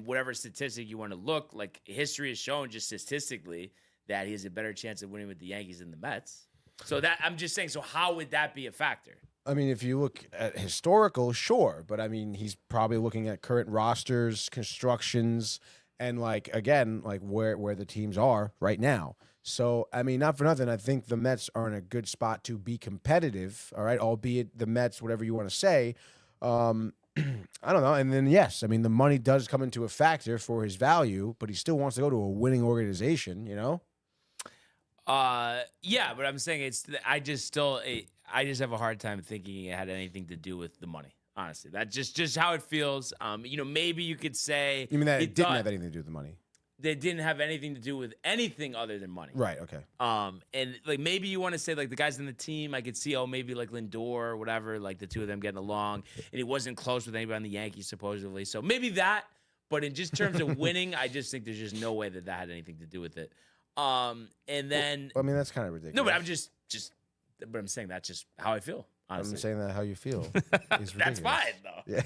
whatever statistic you want to look, like, history has shown just statistically that he has a better chance of winning with the Yankees than the Mets. So that I'm just saying, so how would that be a factor? I mean, if you look at historical, sure. But I mean, he's probably looking at current rosters, constructions, and like, again, like where the teams are right now. So, I mean, not for nothing, I think the Mets are in a good spot to be competitive, all right? Albeit the Mets, whatever you want to say, I don't know. And then, yes, I mean, the money does come into a factor for his value, but he still wants to go to a winning organization, Yeah, but I'm saying I just have a hard time thinking it had anything to do with the money. Honestly, that's just how it feels. Maybe you could say you mean that it didn't have anything to do with the money. They didn't have anything to do with anything other than money. Right. Okay. And like maybe you want to say like the guys in the team, I could see maybe like Lindor or whatever, like the two of them getting along, and he wasn't close with anybody on the Yankees supposedly. So maybe that. But in just terms of winning, I just think there's just no way that had anything to do with it. And then I mean that's kind of ridiculous. No, but I'm but I'm saying that's just how I feel. Honestly. I'm saying that how you feel. That's fine though. Yeah.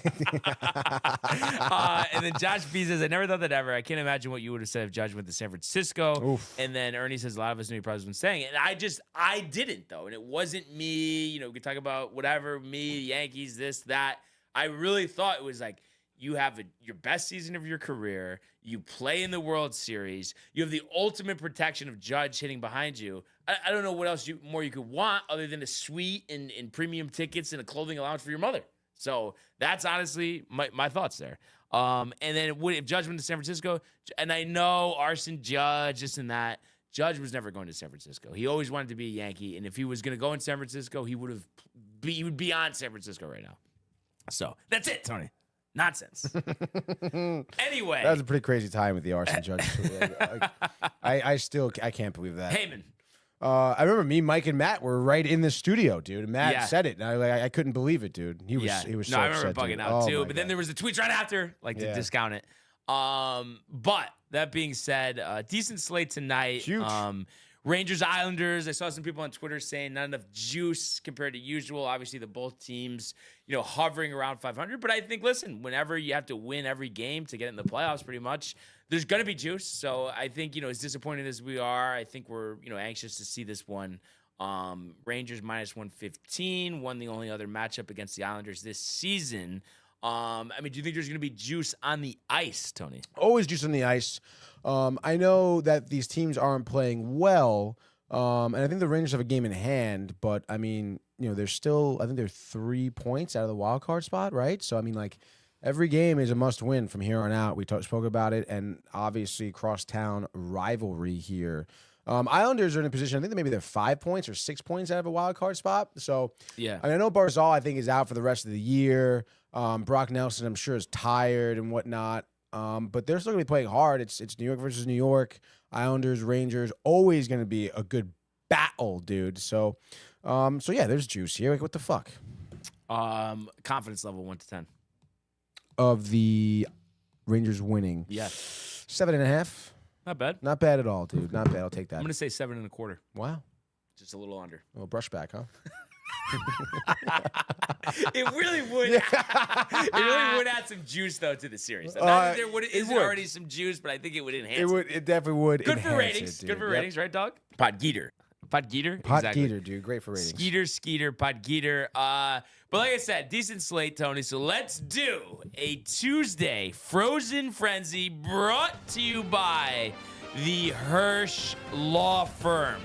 And then Josh B says, I never thought that ever. I can't imagine what you would have said if Judge went to San Francisco. Oof. And then Ernie says a lot of us knew he probably wasn't saying it. And I didn't though. And it wasn't me, we could talk about whatever, me, Yankees, this, that. I really thought it was like, you have your best season of your career. You play in the World Series. You have the ultimate protection of Judge hitting behind you. I don't know what else more you could want other than a suite and premium tickets and a clothing allowance for your mother. So that's honestly my thoughts there. And then if Judge went to San Francisco, and I know Arson Judge, this and that, Judge was never going to San Francisco. He always wanted to be a Yankee, and if he was going to go in San Francisco, he would be on San Francisco right now. So that's it, Tony. Nonsense. Anyway. That was a pretty crazy time with the Arson Judge. I can't believe that. Heyman. I remember me, Mike, and Matt were right in the studio, dude. And Matt said it. And I couldn't believe it, dude. He was so I remember upset, bugging dude. out too. Oh, But then there was the tweets right after, to discount it. But that being said, decent slate tonight. Huge. Rangers, Islanders. I saw some people on Twitter saying not enough juice compared to usual. Obviously, both teams, hovering around 500. But I think, listen, whenever you have to win every game to get in the playoffs, pretty much, there's going to be juice. So I think, as disappointed as we are, I think we're, anxious to see this one. Rangers minus 115, won the only other matchup against the Islanders this season. I mean, do you think there's going to be juice on the ice, Tony? Always juice on the ice. I know that these teams aren't playing well, and I think the Rangers have a game in hand, but I mean, they're still, I think they're 3 points out of the wild card spot, right? So, I mean, like, every game is a must win from here on out. We spoke about it, and obviously crosstown rivalry here. Islanders are in a position, I think maybe they're 5 points or 6 points out of a wild card spot. So, yeah, I know Barzal, I think, is out for the rest of the year. Brock Nelson, I'm sure, is tired and whatnot. But they're still going to be playing hard. It's New York versus New York. Islanders, Rangers, always going to be a good battle, dude. So yeah, there's juice here. Like, what the fuck? Confidence level 1 to 10. Of the Rangers winning. Yes. 7.5. Not bad. Not bad at all, dude. Not bad. I'll take that. I'm going to say 7.25. Wow. Just a little under. A little brush back, huh? It really would. It really would add some juice though to the series. Not that there isn't already some juice, but I think it would enhance. It definitely would. Good for ratings. Good for ratings, right, dog? Pod Geeter. Exactly. Geeter, dude. Great for ratings. Skeeter, Pod Geeter. But like I said, decent slate, Tony. So let's do a Tuesday Frozen Frenzy brought to you by the Hirsch Law Firm.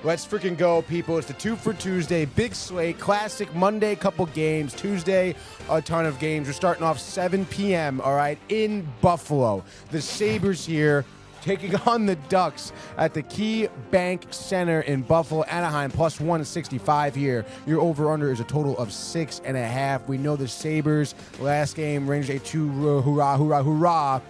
Let's freaking go, people. It's the 2 for Tuesday. Big slate. Classic Monday, couple games. Tuesday, a ton of games. We're starting off 7 p.m., all right, in Buffalo. The Sabres here taking on the Ducks at the Key Bank Center in Buffalo, Anaheim, plus 165 here. Your over-under is a total of 6.5. We know the Sabres. Last game, Rangers 8-2. Hurrah, hurrah, hurrah.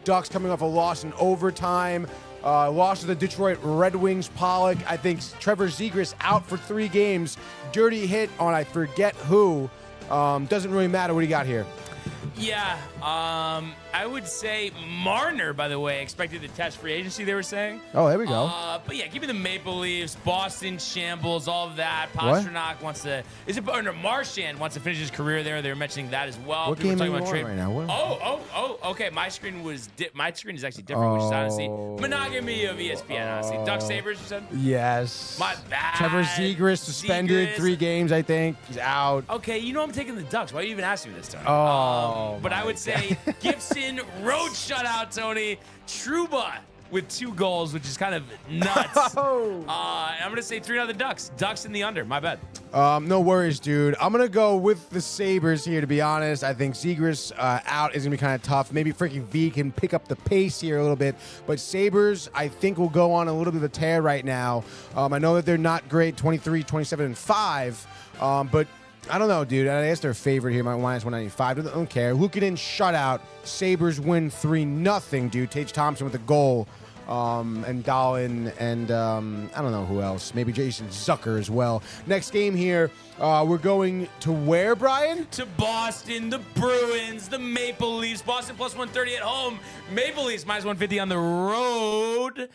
Ducks coming off a loss in overtime. Loss to the Detroit Red Wings. Pollock. I think Trevor Zegras out for 3 games. Dirty hit on I forget who. Doesn't really matter what he got here. Yeah, I would say Marner, by the way, expected to test free agency, they were saying. Oh, there we go. But yeah, give me the Maple Leafs, Boston shambles, all of that. Pastrnak wants to, Marchand wants to finish his career there. They were mentioning that as well. What game are you on right now? Okay. My screen is actually different, which is honestly monogamy of ESPN, honestly. Duck Sabres, you said? Yes. My bad. Trevor Zegras suspended 3 games, I think. He's out. Okay, I'm taking the Ducks. Why are you even asking me this time? But I would say Gibson, road shutout, Tony. Trouba with 2 goals, which is kind of nuts. I'm going to say 3-0 Ducks. Ducks in the under. My bad. No worries, dude. I'm going to go with the Sabres here, to be honest. I think Zegras out is going to be kind of tough. Maybe freaking V can pick up the pace here a little bit. But Sabres, I think, will go on a little bit of a tear right now. I know that they're not great, 23, 27, and 5. But I don't know, dude. I guess they're favored here, minus 195. Don't care. Luukkonen shutout. Sabres win 3-0, dude. Tage Thompson with a goal. And Dahlin and I don't know who else. Maybe Jason Zucker as well. Next game here, we're going to where, Brian? To Boston, the Bruins, the Maple Leafs. Boston plus 130 at home. Maple Leafs minus 150 on the road.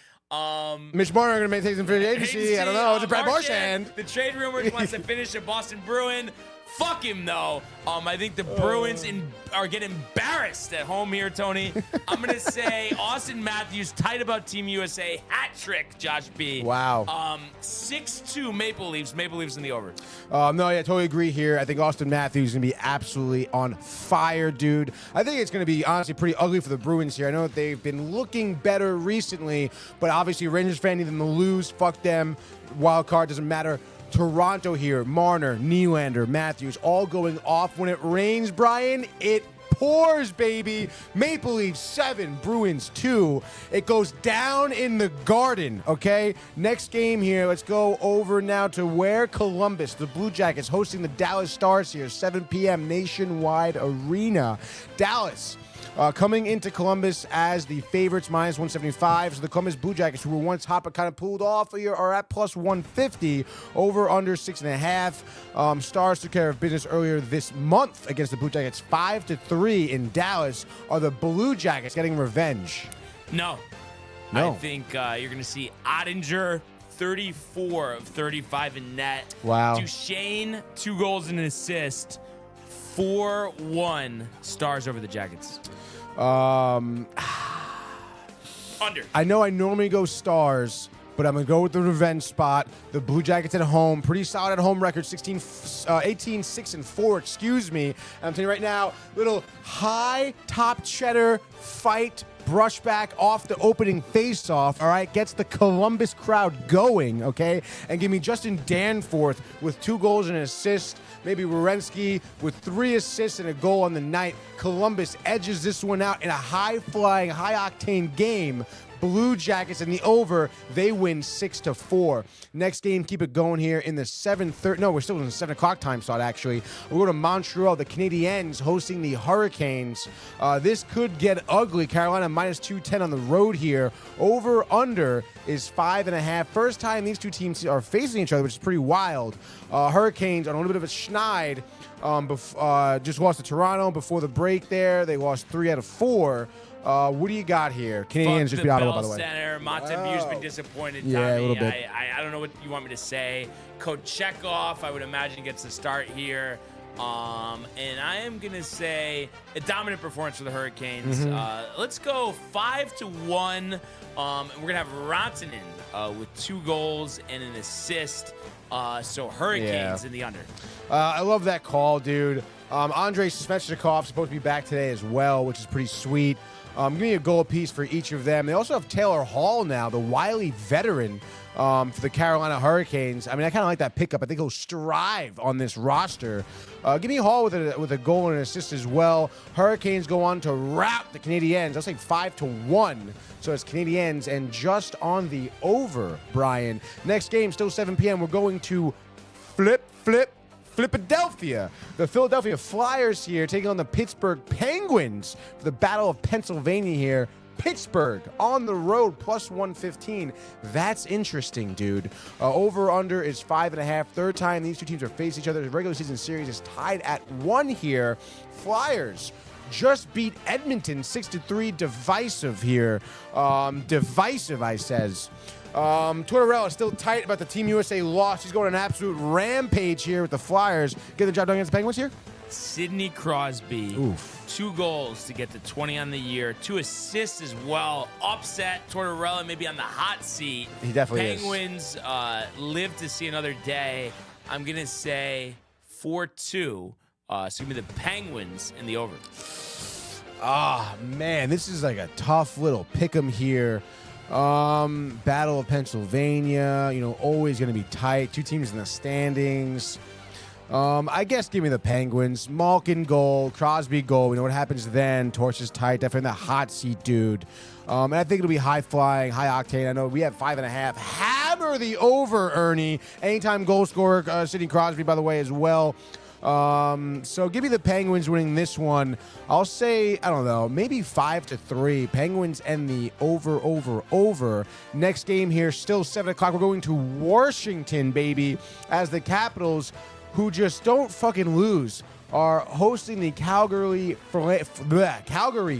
Mitch Marner going to take some free agency. I don't know. It's a Brad Marchand. The trade rumors wants to finish a Boston Bruin. Fuck him, though. I think the Bruins are getting embarrassed at home here, Tony. I'm going to say Austin Matthews, tight about Team USA, hat trick, Josh B. Wow. 6-2 Maple Leafs. Maple Leafs in the over. No, yeah, totally agree here. I think Austin Matthews is going to be absolutely on fire, dude. I think it's going to be, honestly, pretty ugly for the Bruins here. I know that they've been looking better recently, but obviously, Rangers fan need them to lose. Fuck them. Wild card doesn't matter. Toronto here, Marner, Nylander, Matthews, all going off. When it rains, Brian, it pours, baby. Maple Leafs 7, Bruins 2. It goes down in the Garden, okay? Next game here, let's go over now to where? Columbus. The Blue Jackets hosting the Dallas Stars here, 7 p.m. Nationwide Arena. Dallas. Coming into Columbus as the favorites, minus 175. So the Columbus Blue Jackets, who were once hot but kind of pulled off, are at plus 150, over under 6.5. Stars took care of business earlier this month against the Blue Jackets, 5-3 in Dallas. Are the Blue Jackets getting revenge? No. I think you're going to see Ottinger, 34 of 35 in net. Wow. Duchesne, 2 goals and an assist. 4-1 Stars over the Jackets. Under. I know I normally go Stars, but I'm going to go with the revenge spot. The Blue Jackets at home, pretty solid at home record, 18-6-4, excuse me. And I'm telling you right now, little high top cheddar fight brushback off the opening face-off, all right? Gets the Columbus crowd going, okay? And give me Justin Danforth with 2 goals and an assist. Maybe Werenski with 3 assists and a goal on the night. Columbus edges this one out in a high-flying, high-octane game. Blue Jackets in the over, they win 6-4. Next game, keep it going here in the 7:30. No, we're still in the 7 o'clock time slot, actually. We'll go to Montreal, the Canadiens hosting the Hurricanes. This could get ugly. Carolina minus 210 on the road here. Over under is 5.5. First time these two teams are facing each other, which is pretty wild. Hurricanes on a little bit of a schneid. Just lost to Toronto before the break there. They lost 3 out of 4. What do you got here? Canadiens just beat Ottawa, by the way. Center. Montembue's been disappointed, Tommy. Yeah, a little bit. I don't know what you want me to say. Kochetkov, I would imagine, gets the start here. And I am going to say a dominant performance for the Hurricanes. Let's go 5-1. We're going to have Rantanen with 2 goals and an assist. So Hurricanes in the under. I love that call, dude. Andrei Svechnikov supposed to be back today as well, which is pretty sweet. Give me a goal apiece for each of them. They also have Taylor Hall now, the wily veteran for the Carolina Hurricanes. I mean, I kind of like that pickup. I think he'll strive on this roster. Give me Hall with a goal and an assist as well. Hurricanes go on to rout the Canadiens. I'll say 5-1. So it's Canadiens and just on the over, Brian. Next game, still 7 p.m. We're going to Philadelphia. The Philadelphia Flyers here taking on the Pittsburgh Penguins for the Battle of Pennsylvania here. Pittsburgh on the road plus 115. That's interesting, dude. Over-under is 5.5. Third time these two teams are facing each other. The regular season series is tied at 1 here. Flyers just beat Edmonton 6-3. Divisive here. Divisive, I says. Tortorella is still tight about the Team USA loss. He's going on an absolute rampage here with the Flyers. Get the job done against the Penguins here? Sidney Crosby. 2 goals to get to 20 on the year. 2 assists as well. Upset. Tortorella maybe on the hot seat. He definitely Penguins live to see another day. I'm going to say 4-2. So give me the Penguins in the over. Man, this is like a tough little pick 'em here. Battle of Pennsylvania, always going to be tight. 2 teams in the standings. I guess give me the Penguins. Malkin goal, Crosby goal. We know what happens then. Torch is tight. Definitely in the hot seat, dude. And I think it'll be high-flying, high-octane. I know we have 5.5. Hammer the over, Ernie. Anytime goal scorer, Sidney Crosby, by the way, as well. So give me the Penguins winning this one. I'll say, I don't know, maybe 5-3. Penguins and the over. Next game here, still 7 o'clock. We're going to Washington, baby, as the Capitals, who just don't fucking lose, are hosting the Calgary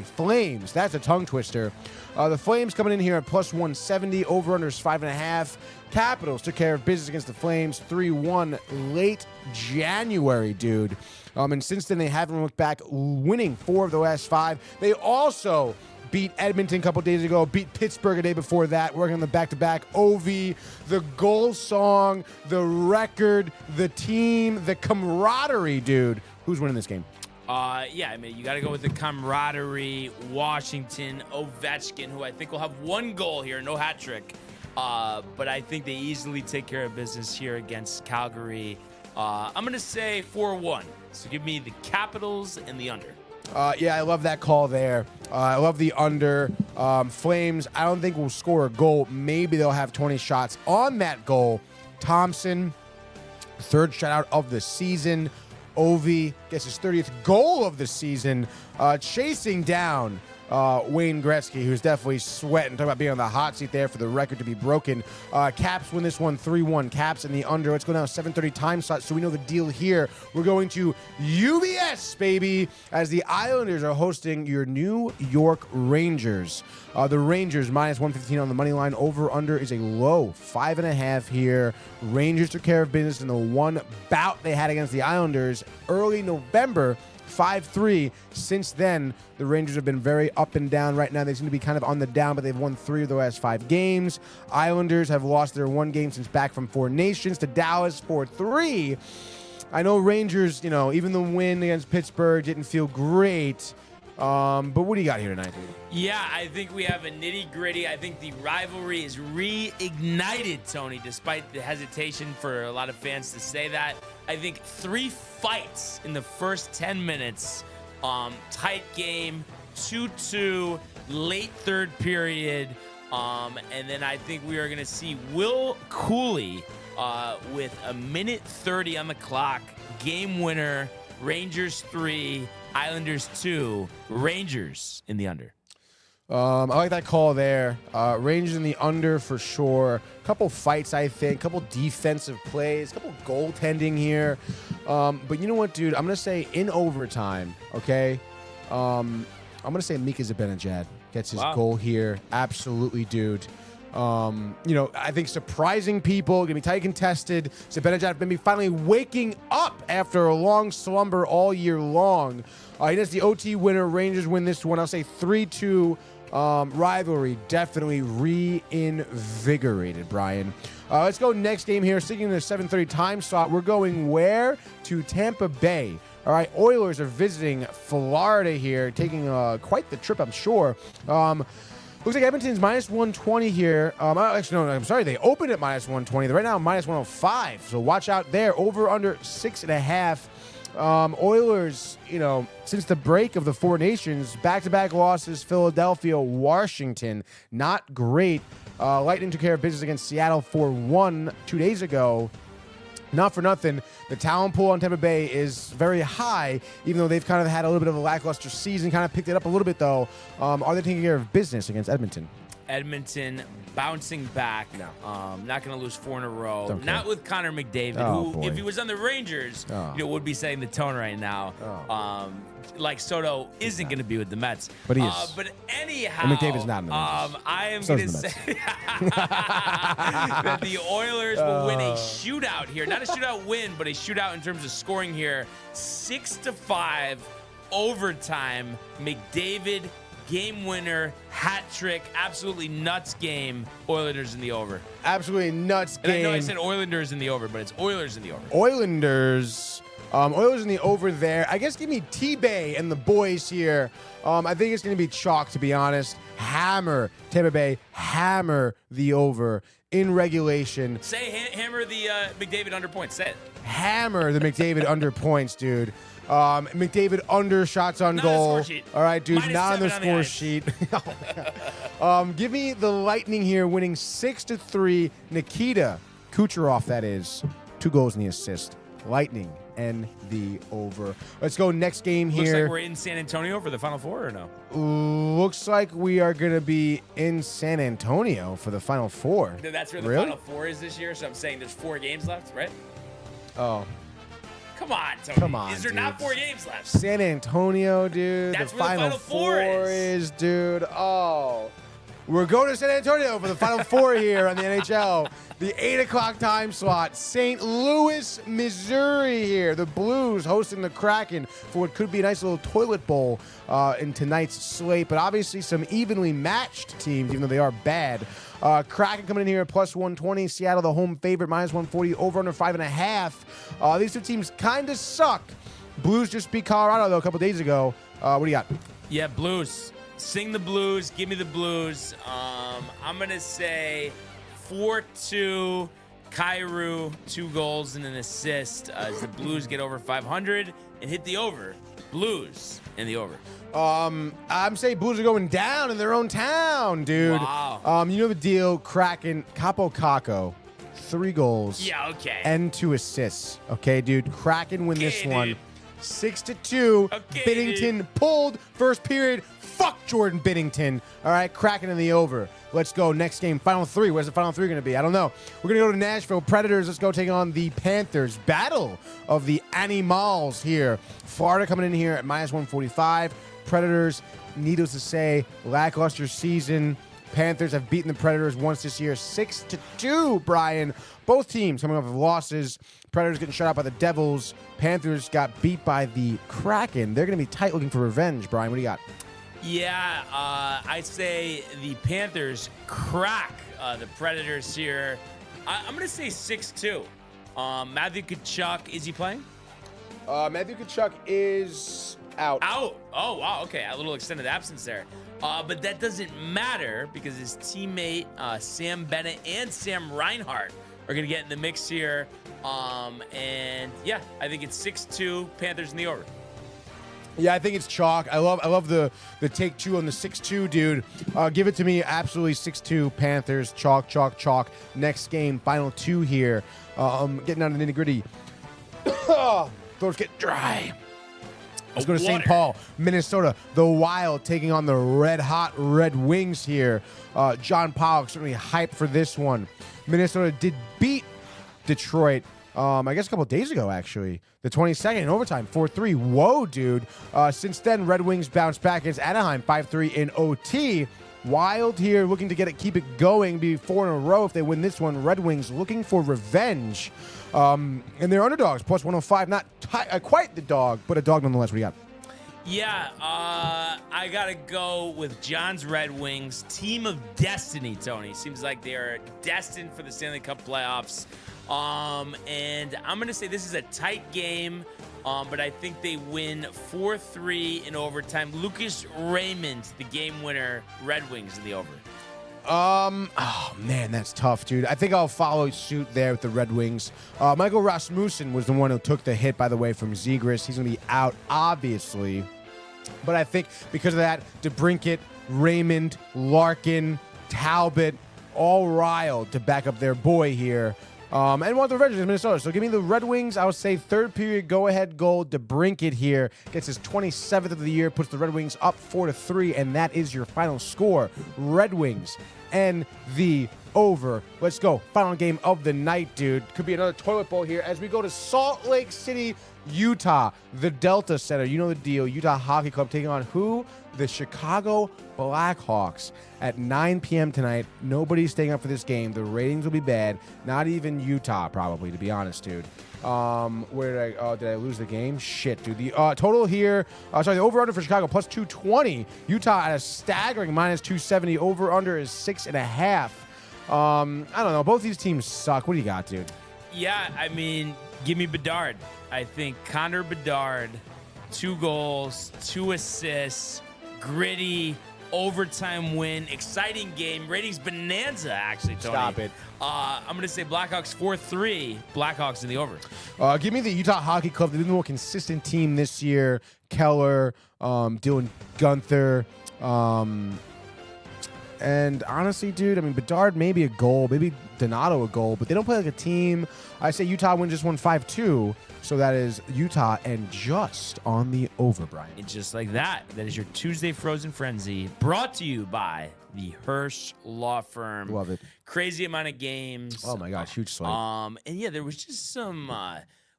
Flames. That's a tongue twister. The Flames coming in here at plus 170. Over-under is 5.5. Capitals took care of business against the Flames 3-1 late January, dude. And since then, they haven't looked back, winning 4 of the last 5. They also beat Edmonton a couple days ago, beat Pittsburgh a day before that, working on the back-to-back. Ovi, the goal song, the record, the team, the camaraderie, dude. Who's winning this game? Yeah, I mean, you got to go with the camaraderie. Washington, Ovechkin, who I think will have 1 goal here, no hat trick. But I think they easily take care of business here against Calgary. I'm going to say 4-1. So give me the Capitals and the under. Yeah, I love that call there. I love the under. Flames, I don't think will score a goal. Maybe they'll have 20 shots on that goal. Thompson, 3rd shutout of the season. Ovi gets his 30th goal of the season, chasing down Wayne Gretzky, who's definitely sweating. Talking about being on the hot seat there for the record to be broken. Caps win this one 3-1. Caps in the under. Let's go now 7:30 time slot, so we know the deal here. We're going to UBS, baby, as the Islanders are hosting your New York Rangers. The Rangers minus 115 on the money line. Over-under is a low 5.5 here. Rangers took care of business in the one bout they had against the Islanders early November. 5-3. Since then, the Rangers have been very up and down. Right now, they seem to be kind of on the down, but they've won 3 of the last 5 games. Islanders have lost their 1 game since back from 4 Nations to Dallas 4-3. I know Rangers, even the win against Pittsburgh didn't feel great. But what do you got here tonight, dude? Yeah, I think we have a nitty-gritty. I think the rivalry is reignited, Tony, despite the hesitation for a lot of fans to say that. I think 3 fights in the first 10 minutes. Tight game, 2-2, late third period. And then I think we are going to see Will Cooley with a minute 30 on the clock. Game winner, Rangers 3, Islanders 2, Rangers in the under. I like that call there. Rangers in the under for sure. Couple fights, I think. Couple defensive plays. Couple goaltending here. But you know what, dude? I'm going to say in overtime, okay? I'm going to say Mika Zibanejad gets his goal here. Absolutely, dude. I think surprising people, going to be tight contested. Zibanejad maybe finally waking up after a long slumber all year long. He does the OT winner. Rangers win this one. I'll say 3-2. Rivalry definitely reinvigorated, Brian. Let's go next game here. Sticking to the 7:30 time slot. We're going where? To Tampa Bay. All right, Oilers are visiting Florida here, taking quite the trip, I'm sure. Looks like Edmonton's minus 120 here. Actually, no, I'm sorry. They opened at minus 120. They're right now minus 105. So watch out there. Over under 6.5. Oilers, since the break of the 4 Nations, back-to-back losses, Philadelphia, Washington, not great. Lightning took care of business against Seattle 4-1 2 days ago. Not for nothing, the talent pool on Tampa Bay is very high, even though they've kind of had a little bit of a lackluster season, kind of picked it up a little bit, though. Are they taking care of business against Edmonton? Edmonton bouncing back. No. Not going to lose 4 in a row. Okay. Not with Connor McDavid, who, if he was on the Rangers, would be setting the tone right now. Like Soto isn't going to be with the Mets. But he is. But anyhow, and McDavid's not in the Rangers. I am going to say that the Oilers will win a shootout here. Not a shootout win, but a shootout in terms of scoring here. 6-5 overtime. McDavid game winner, hat trick, absolutely nuts game. Oilers in the over. Absolutely nuts game. And I know I said Oilers in the over, but it's Oilers in the over. Oilers in the over there. I guess give me T-Bay and the boys here. I think it's going to be chalk, to be honest. Hammer Tampa Bay. Hammer the over in regulation. Say hammer the McDavid under points. Say it. Hammer the McDavid under points, dude. McDavid under shots on goal. All right, dude, not on the score sheet. Give me the Lightning here winning 6-3. Nikita Kucherov, that is. 2 goals and the assist. Lightning and the over. Let's go next game here. Looks like we're in San Antonio for the Final Four, or no? Looks like we are going to be in San Antonio for the Final Four. That's where the Final Four is this yeur, so I'm saying there's 4 games left, right? Oh. Come on, Tony. Come on, is there dude. not 4 games left? San Antonio, dude. That's the where Final the Final Four is, dude. Oh. We're going to San Antonio for the Final Four here on the NHL. The 8 o'clock time slot. St. Louis, Missouri here. The Blues hosting the Kraken for what could be a nice little toilet bowl in tonight's slate. But obviously some evenly matched teams, even though they are bad. Kraken coming in here at plus 120. Seattle, the home favorite, minus 140. Over under 5.5. These 2 teams kind of suck. Blues just beat Colorado, though, a couple days ago. What do you got? Yeah, Blues. Sing the Blues. Give me the Blues. I'm going to say 4-2. Kyrou, 2 goals and an assist as the Blues get over 500 and hit the over. Blues and the over. I'm saying Blues are going down in their own town, dude. Wow. You know the deal. Kraken, Capo Caco, 3 goals. Yeah, okay. And 2 assists. Okay, dude. Kraken win this one. Dude. 6-2. Okay, Binnington dude. pulled first period. Fuck Jordan Binnington. All right, Kraken in the over. Let's go. Next game, Final 3. Where's the Final 3 going to be? I don't know. We're going to go to Nashville Predators. Let's go take on the Panthers. Battle of the Animals here. Florida coming in here at minus 145. Predators, needless to say, lackluster season. Panthers have beaten the Predators once this year, 6-2, Brian. Both teams coming off of losses. Predators getting shut out by the Devils. Panthers got beat by the Kraken. They're going to be tight looking for revenge. Brian, what do you got? Yeah, I say the Panthers crack the Predators here. I'm going to say 6-2. Matthew Tkachuk, is he playing? Matthew Tkachuk is out. Out. Oh, wow. Okay, a little extended absence there. But that doesn't matter because his teammate Sam Bennett and Sam Reinhart are going to get in the mix here. And yeah, I think it's 6-2 Panthers in the over. Yeah, I think it's chalk. I love the take two on the 6-2, dude. Give it to me. Absolutely 6-2 Panthers. Chalk, chalk, chalk. Next game, final two here. Getting down to the nitty-gritty. Throats get dry. Let's go to St. Paul, Minnesota. The Wild taking on the red-hot Red Wings here. John Pollock certainly hyped for this one. Minnesota did beat Detroit, I guess a couple days ago, actually. The 22nd in overtime, 4-3. Whoa, dude. Since then, Red Wings bounced back against Anaheim, 5-3 in OT. Wild here looking to keep it going, be 4 in a row if they win this one. Red Wings looking for revenge. And they're underdogs, plus 105. Not quite the dog, but a dog nonetheless. What do you got? Yeah, I got to go with John's Red Wings. Team of destiny, Tony. Seems like they're destined for the Stanley Cup playoffs. And I'm going to say this is a tight game, but I think they win 4-3 in overtime. Lucas Raymond, the game winner, Red Wings in the over. Oh man, that's tough, dude. I think I'll follow suit there with the Red Wings. Michael Rasmussen was the one who took the hit, by the way, from Zegras. He's gonna be out, obviously. But I think because of that, DeBrincat, Raymond, Larkin, Talbot, all riled to back up their boy here. And want the Rangers in Minnesota. So give me the Red Wings. I would say third period go-ahead goal. DeBrincat here gets his 27th of the year, puts the Red Wings up 4-3, and that is your final score. Red Wings and the over. Let's go. Final game of the night, dude. Could be another toilet bowl here as we go to Salt Lake City, Utah, the Delta Center. You know the deal. Utah Hockey Club taking on who? The Chicago Blackhawks at 9 p.m. tonight. Nobody's staying up for this game. The ratings will be bad. Not even Utah, probably, to be honest, dude. Where did I lose the game? Shit, dude. The total here, the over-under for Chicago, plus 220. Utah at a staggering minus 270. Over-under is 6.5. I don't know. Both these teams suck. What do you got, dude? Yeah, I mean, give me Bedard. I think Connor Bedard, 2 goals, 2 assists, gritty, overtime win, exciting game, ratings bonanza, actually, Tony. Stop it. I'm going to say Blackhawks 4-3, Blackhawks in the over. Give me the Utah Hockey Club. They've been the more consistent team this year. Keller, Dylan Gunther, and honestly, dude, I mean, Bedard maybe a goal, maybe Donato a goal, but they don't play like a team. I say Utah win just 5-2, so that is Utah and just on the over, Brian. And just like that, that is your Tuesday Frozen Frenzy, brought to you by the Hirsch Law Firm. Love it. Crazy amount of games. Oh my gosh, huge slate. And yeah, there was just some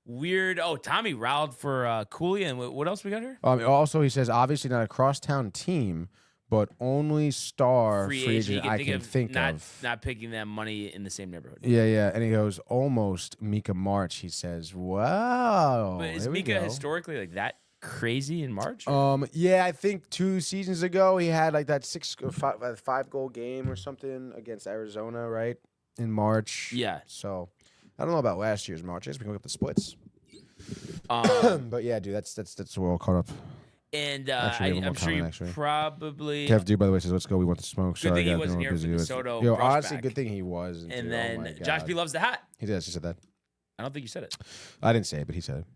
weird. Oh, Tommy riled for Cooley, and what else we got here? Also, he says obviously not a crosstown team, but only star free agent I can think of. Not picking them money in the same neighborhood. Yeah. And he goes, almost Mika March. He says, wow. But is Mika historically like that crazy in March? Yeah, I think 2 seasons ago he had like that 5 goal game or something against Arizona, right? In March. Yeah. So I don't know about last year's March. I guess we can look at the splits. But yeah, dude, that's we're all caught up. And I'm sure you probably. Kev D, by the way, says, let's go. We want to smoke. Good thing he wasn't here for the Soto. Yo, honestly, good thing he was. And then Josh B loves the hat. He did. He said that. I don't think you said it. I didn't say it, but he said it.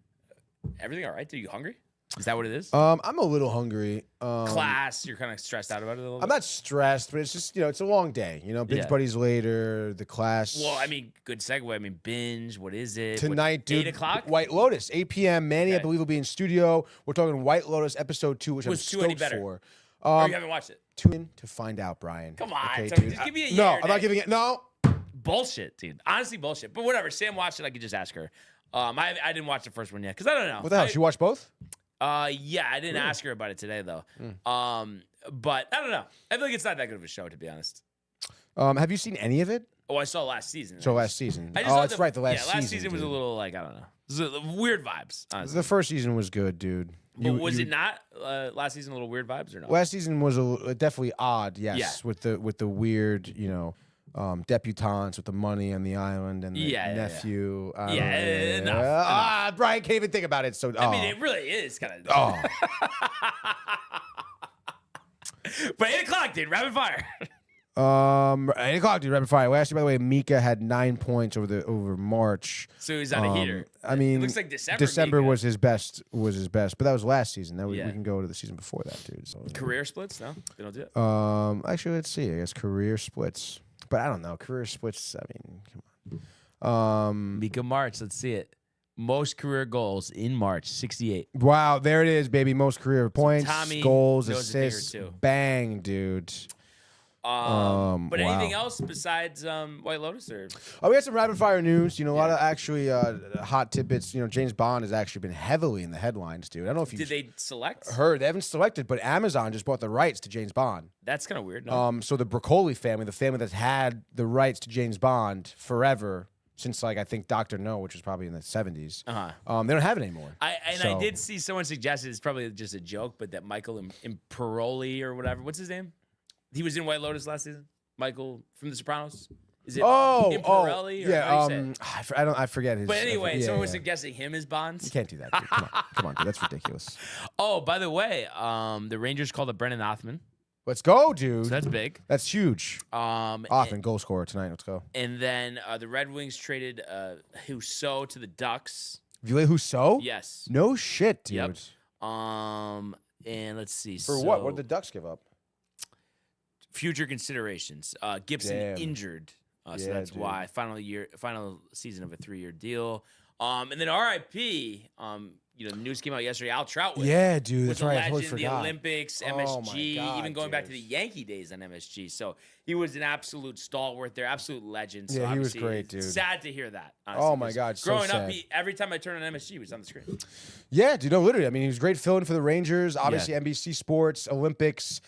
Everything all right? Are you hungry? Is that what it is? I'm a little hungry. Class, you're kind of stressed out about it a little bit? I'm not stressed, but it's just, it's a long day. Binge buddies later, the class. Well, I mean, good segue. I mean, binge, what is it? Tonight, dude. 8 o'clock? White Lotus, 8 p.m. Manny, I believe, will be in studio. We're talking White Lotus episode 2, which I'm stoked for. Or you haven't watched it? Tune in to find out, Brian. Come on, okay, Tony, dude. just give me a No, year. I'm not giving it. No. Bullshit, dude. Honestly, bullshit. But whatever. Sam watched it. I could just ask her. I didn't watch the first one yet because I don't know. What the hell? She watched both? Yeah, I didn't ask her about it today though. But I don't know. I feel like it's not that good of a show, to be honest. Have you seen any of it? Oh, I saw last season. So last season. I just Oh, thought that's right. The last season. Last season was a dude. little like, I don't know. It was weird vibes, honestly. The first season was good, dude. But was it not last season a little weird vibes or no? Last season was definitely odd, yes, Yeah. with the weird, debutantes with the money on the island and the nephew. Enough. Brian can't even think about it. So I mean, it really is kind of. Oh. But 8 o'clock, dude. Rapid fire. 8 o'clock, dude. Rapid fire. Last year, by the way, Mika had 9 points over March. So he's on a heater. I mean, it looks like December Mika. was his best, but that was last season. We can go to the season before that, dude. So, Career splits? No, they don't do it. Actually, let's see. I guess career splits, but I don't know career splits. I mean, come on. Mika March. Let's see it. Most career goals in March, 68. Wow, there it is, baby. Most career points, Tommy goals, knows a thing or assists. two. Bang, dude. But anything else besides White Lotus? Or? Oh, we had some rapid fire news. A lot of actually hot tidbits. James Bond has actually been heavily in the headlines, dude. I don't know if you Did they select? heard. They haven't selected, but Amazon just bought the rights to James Bond. That's kind of weird. No? So the Broccoli family, the family that's had the rights to James Bond forever since, I think Dr. No, which was probably in the 70s. They don't have it anymore. I did see someone suggested it's probably just a joke, but that Michael Imperoli or whatever. What's his name? He was in White Lotus last season. Michael from The Sopranos. Is it Imperoli? Or how do you say it? I forget his. But anyway, someone was suggesting him as Bonds. You can't do that, dude. Come on, dude. That's ridiculous. Oh, by the way, the Rangers called up Brendan Othman. Let's go, dude. So that's big. That's huge. Othman, goal scorer tonight. Let's go. And then the Red Wings traded Husso to the Ducks. Ville Husso? Yes. No shit, dude. Yep. And let's see. For what? What did the Ducks give up? Future considerations. Gibson injured, so that's dude. why final season of a 3-year deal. And then RIP. The news came out yesterday. Al Troutwell. Yeah, dude. Was That's right. I a totally legend, the forgot. Olympics, Oh MSG, my God, even going back to dude. the Yankee days on MSG. So he was an absolute stalwart there, absolute legend. So Yeah, he was obviously great, it's dude. Sad to hear that. Honestly, Oh my God, so growing sad. up, every time I turned on MSG, he was on the screen. Yeah, dude. No, literally. I mean, he was great filling for the Rangers. Obviously, NBC Sports, Olympics.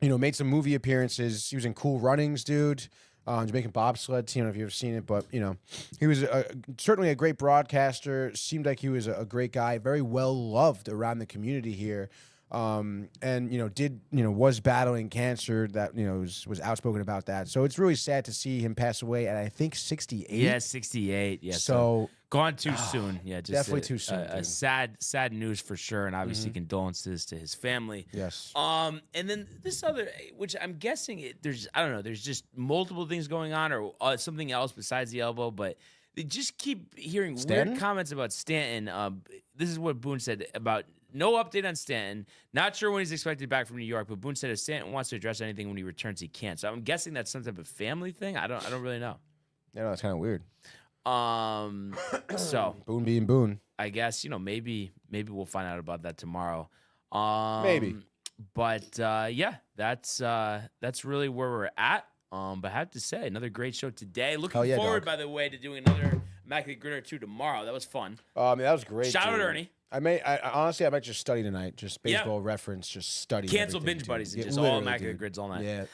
Made some movie appearances. He was in Cool Runnings, dude. Jamaican bobsled team. I don't know if you've ever seen it, but he was certainly a great broadcaster. Seemed like he was a great guy, very well loved around the community here. And was battling cancer. That was outspoken about that. So it's really sad to see him pass away at I think 68. Yeah, 68. Yeah, so gone too soon. Yeah, just definitely too soon. A sad news for sure, and obviously condolences to his family. Yes. And then this other, which I'm guessing there's just multiple things going on, or something else besides the elbow, but they just keep hearing Stanton? weird comments about Stanton. This is what Boone said about. No update on Stanton. Not sure when he's expected back from New York, but Boone said if Stanton wants to address anything when he returns, he can. So I'm guessing that's some type of family thing. I don't really know. Yeah, no, that's kind of weird. So Boone being Boone. I guess maybe we'll find out about that tomorrow. Maybe. But that's really where we're at. But I have to say, another great show today. Looking forward, by the way, to doing another Immaculate Grid or 2 tomorrow. That was fun. That was great. Shout out dude. Ernie. Honestly, I might just study tonight. Just baseball reference, just study. Cancel everything, binge dude. buddies and Yeah, just all literally, Immaculate dude. Grids all night. Yeah.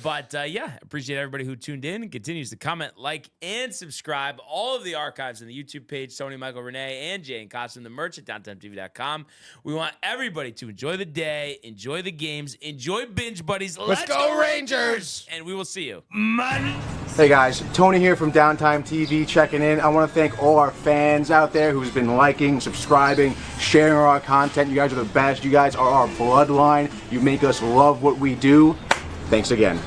But appreciate everybody who tuned in and continues to comment, like, and subscribe. All of the archives on the YouTube page, Tony, Michael, Renee, and Jay and Costume, the merch at DowntimeTV.com. We want everybody to enjoy the day, enjoy the games, enjoy binge buddies. Let's go Rangers! And we will see you. Hey guys, Tony here from Downtime TV checking in. I want to thank all our fans out there who's been liking, subscribing, sharing our content. You guys are the best. You guys are our bloodline. You make us love what we do. Thanks again.